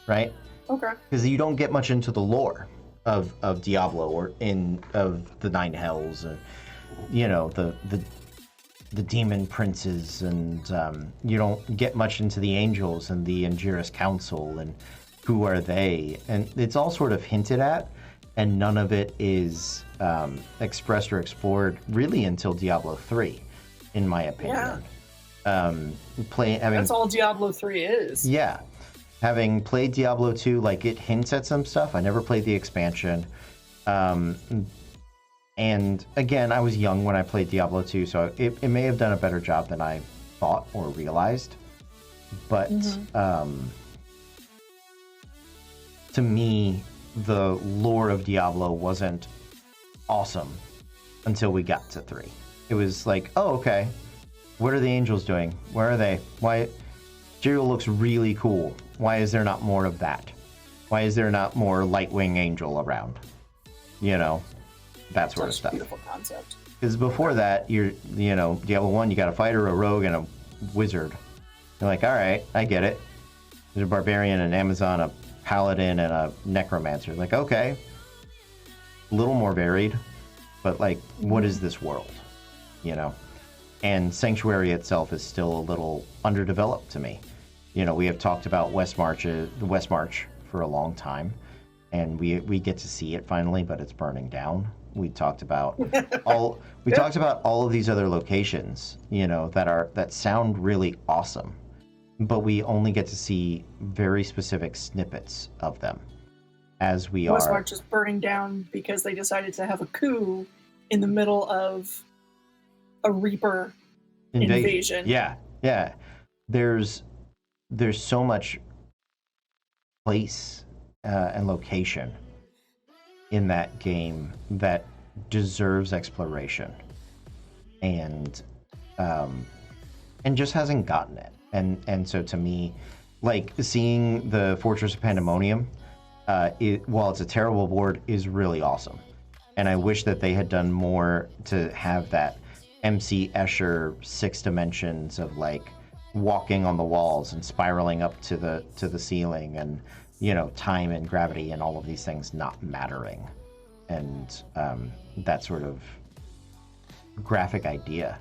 right? Okay. Because you don't get much into the lore of Diablo or of the Nine Hells, or the demon princes, and you don't get much into the angels and the Angiras Council and who are they, and it's all sort of hinted at, and none of it is expressed or explored really until Diablo 3, in my opinion. That's all Diablo 3 is. Yeah. Having played Diablo 2, like, it hints at some stuff. I never played the expansion. And again, I was young when I played Diablo 2, so it may have done a better job than I thought or realized. But to me, the lore of Diablo wasn't awesome until we got to 3. It was like, oh, okay. What are the angels doing? Where are they? Why? Jiriel looks really cool. Why is there not more of that? Why is there not more Lightwing Angel around? That sort of stuff. Beautiful concept. Because before that, Diablo 1, you got a fighter, a rogue, and a wizard. You're like, all right, I get it. There's a barbarian, an Amazon, a paladin, and a necromancer. Like, okay, a little more varied, but like, what is this world? And Sanctuary itself is still a little underdeveloped to me. We have talked about the West March for a long time, and we get to see it finally, but it's burning down. We talked about all of these other locations, that sound really awesome, but we only get to see very specific snippets of them as we West March is burning down because they decided to have a coup in the middle of a Reaper invasion. Yeah. There's so much place and location in that game that deserves exploration, and just hasn't gotten it. And so to me, like, seeing the Fortress of Pandemonium, while it's a terrible board, is really awesome. And I wish that they had done more to have that MC Escher 6 dimensions of, like, walking on the walls and spiraling up to the ceiling, and, you know, time and gravity and all of these things not mattering. And that sort of graphic idea,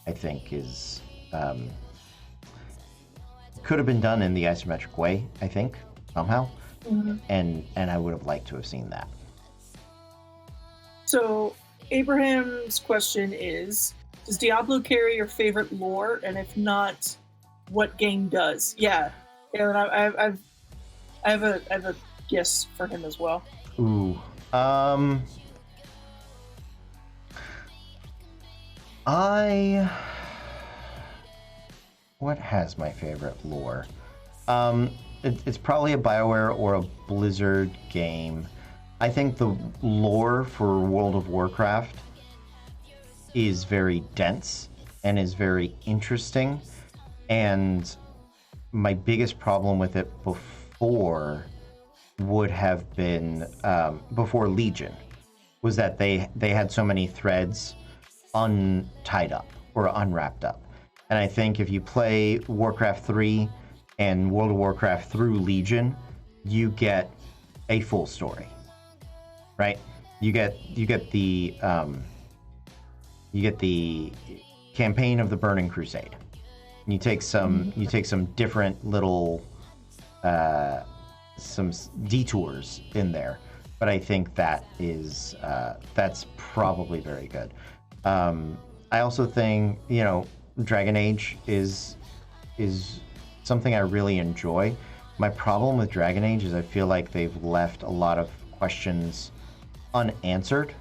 I think, is could have been done in the isometric way, I think, somehow. Mm-hmm. And I would have liked to have seen that. So Abraham's question is, does Diablo carry your favorite lore? And if not, what game does? Yeah, and I have a guess for him as well. Ooh. What has my favorite lore? It's probably a BioWare or a Blizzard game. I think the lore for World of Warcraft is very dense and is very interesting. And my biggest problem with it before would have been, before Legion, was that they had so many threads untied up or unwrapped up. And I think if you play Warcraft 3 and World of Warcraft through Legion, you get a full story, right? You get the campaign of the Burning Crusade. And you take some different little some detours in there, but I think that is that's probably very good. I also think, you know, Dragon Age is something I really enjoy. My problem with Dragon Age is I feel like they've left a lot of questions unanswered,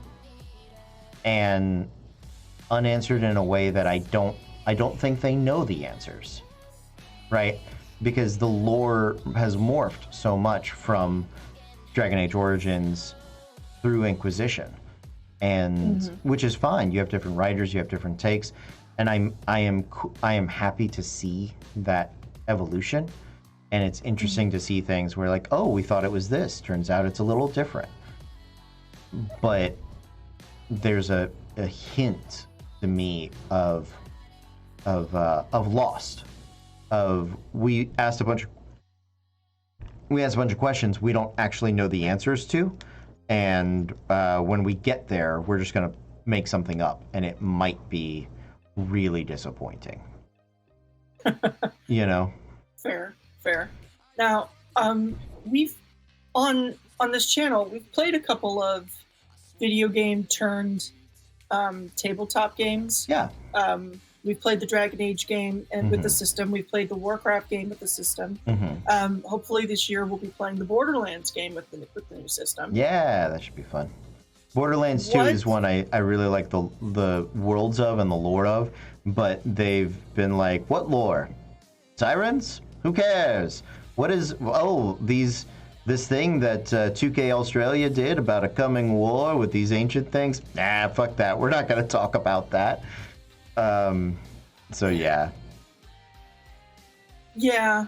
and unanswered in a way that I don't think they know the answers, right? Because the lore has morphed so much from Dragon Age Origins through Inquisition, and which is fine. You have different writers, you have different takes, and I am happy to see that evolution. And it's interesting to see things where, like, oh, we thought it was this, turns out it's a little different. But there's a hint to me of Lost. We asked a bunch of questions we don't actually know the answers to, and when we get there, we're just gonna make something up, and it might be really disappointing. You know? Fair. Now, we've on this channel, we've played a couple of video game turned tabletop games. Yeah. We've played the Dragon Age game and with the system. We've played the Warcraft game with the system. Hopefully this year we'll be playing the Borderlands game with the new system. Yeah, that should be fun. Borderlands 2 is one I really like the worlds of and the lore of, but they've been like, what lore? Sirens? Who cares? What is this thing that 2K Australia did about a coming war with these ancient things? Nah, fuck that. We're not going to talk about that. So yeah. Yeah.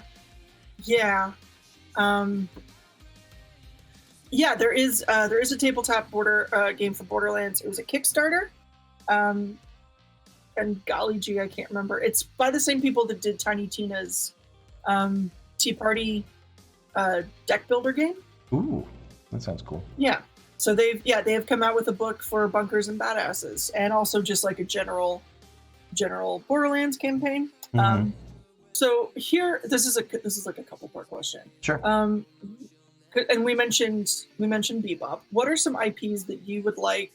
There is a tabletop game for Borderlands. It was a Kickstarter. And golly gee, I can't remember. It's by the same people that did Tiny Tina's Tea Party deck builder game. Ooh, that sounds cool. Yeah. So they have come out with a book for Bunkers and Badasses, and also just like a general Borderlands campaign. So here, this is like a couple part question. Sure. And we mentioned Bebop. What are some IPs that you would like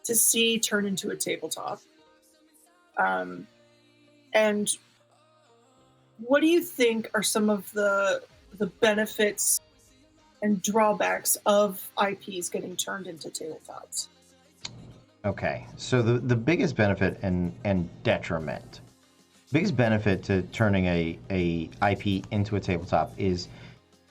to see turn into a tabletop? And what do you think are some of the benefits and drawbacks of IPs getting turned into tabletops? Okay, so the biggest benefit and detriment, biggest benefit to turning a IP into a tabletop is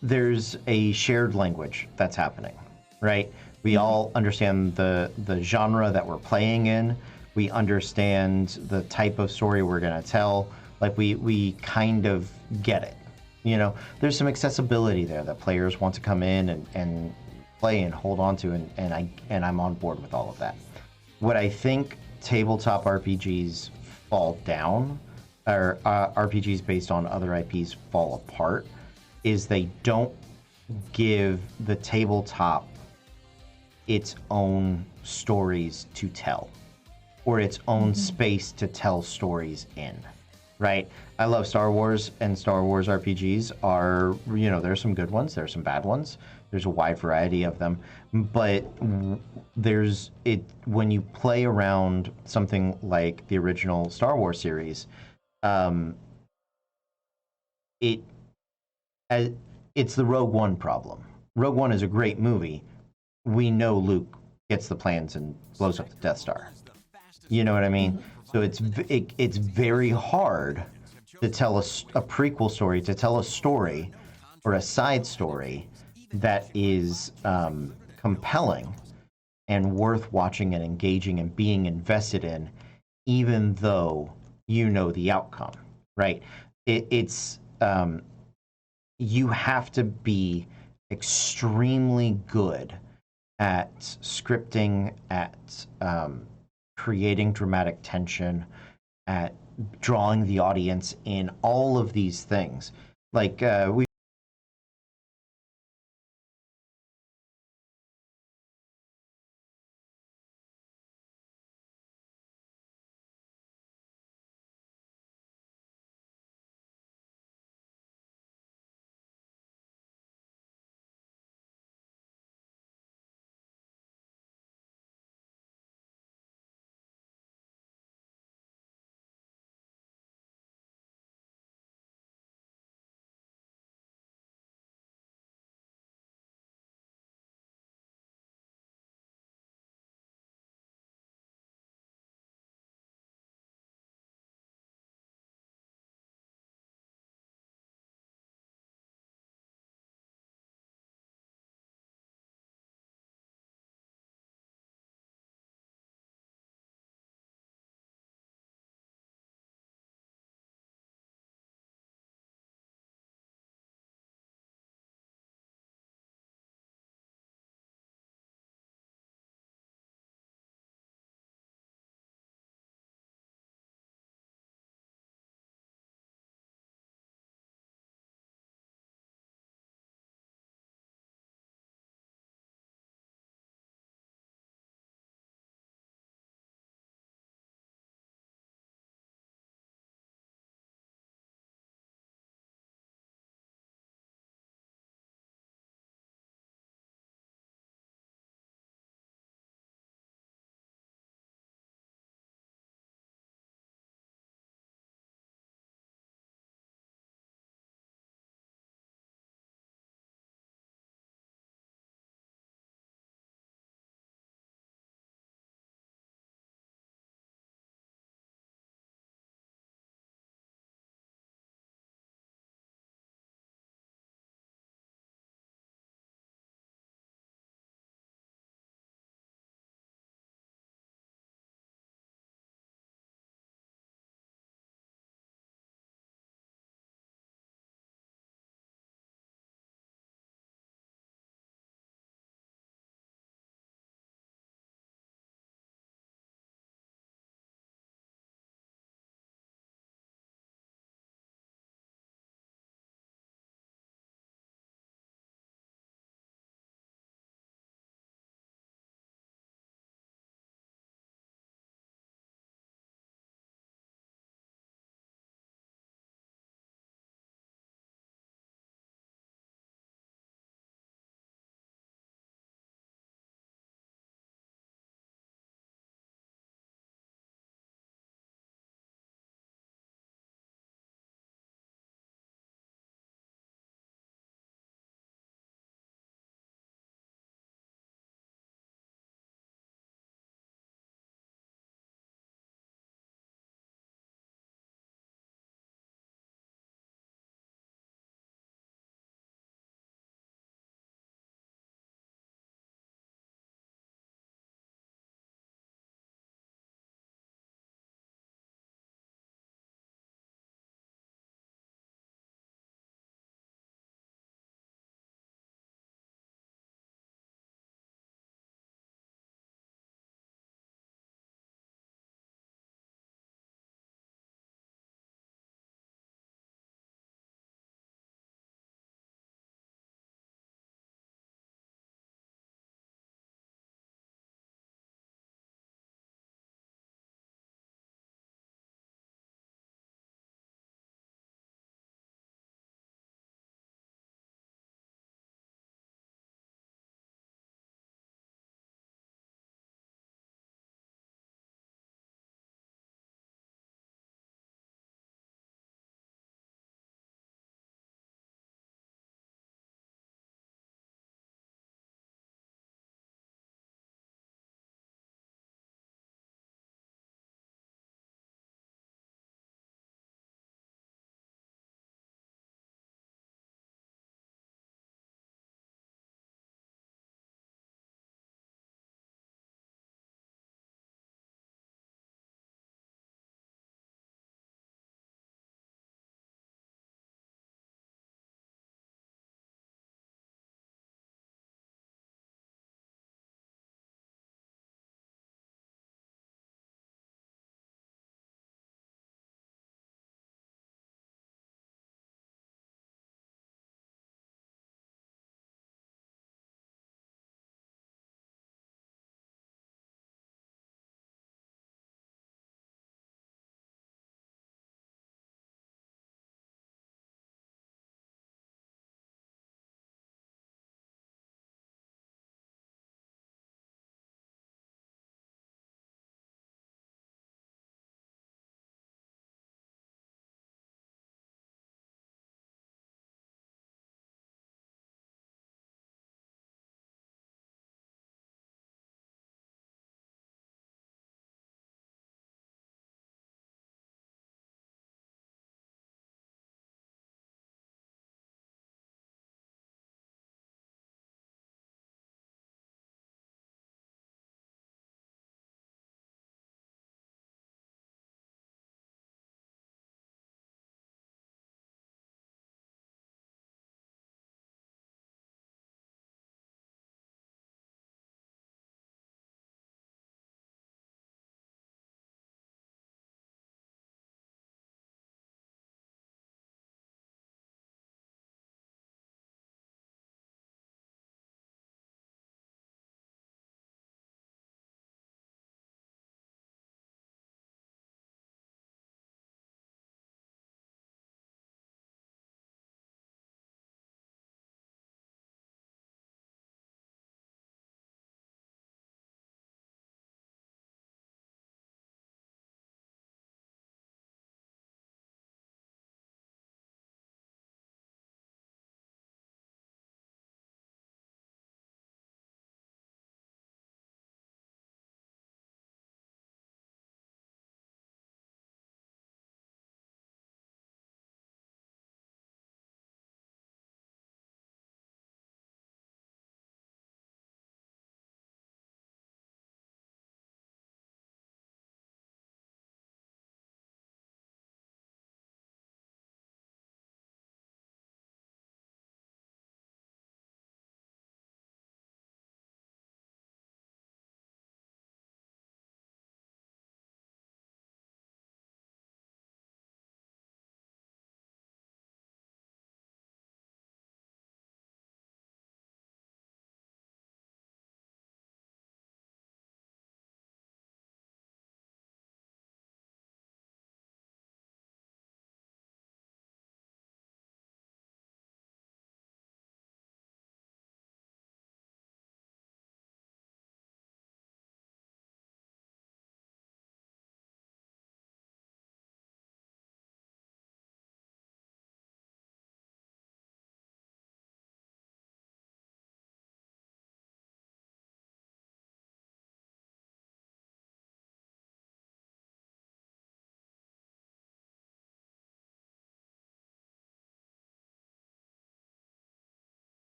there's a shared language that's happening, right? We all understand the genre that we're playing in. We understand the type of story we're gonna tell. Like we kind of get it. You know, there's some accessibility there that players want to come in and play and hold on to, and I'm on board with all of that. What I think tabletop RPGs fall down, or RPGs based on other IPs fall apart, is they don't give the tabletop its own stories to tell, or its own space to tell stories in, right? I love Star Wars, and Star Wars RPGs are, you know, there's some good ones, there's some bad ones, there's a wide variety of them, but there's it when you play around something like the original Star Wars series, it it's the Rogue One problem. Rogue One is a great movie. We know Luke gets the plans and blows up the Death Star. You know what I mean? So it's very hard to tell a prequel story, to tell a story or a side story that is compelling and worth watching and engaging and being invested in, even though you know the outcome, right? It's you have to be extremely good at scripting, at creating dramatic tension, at drawing the audience in, all of these things. Like we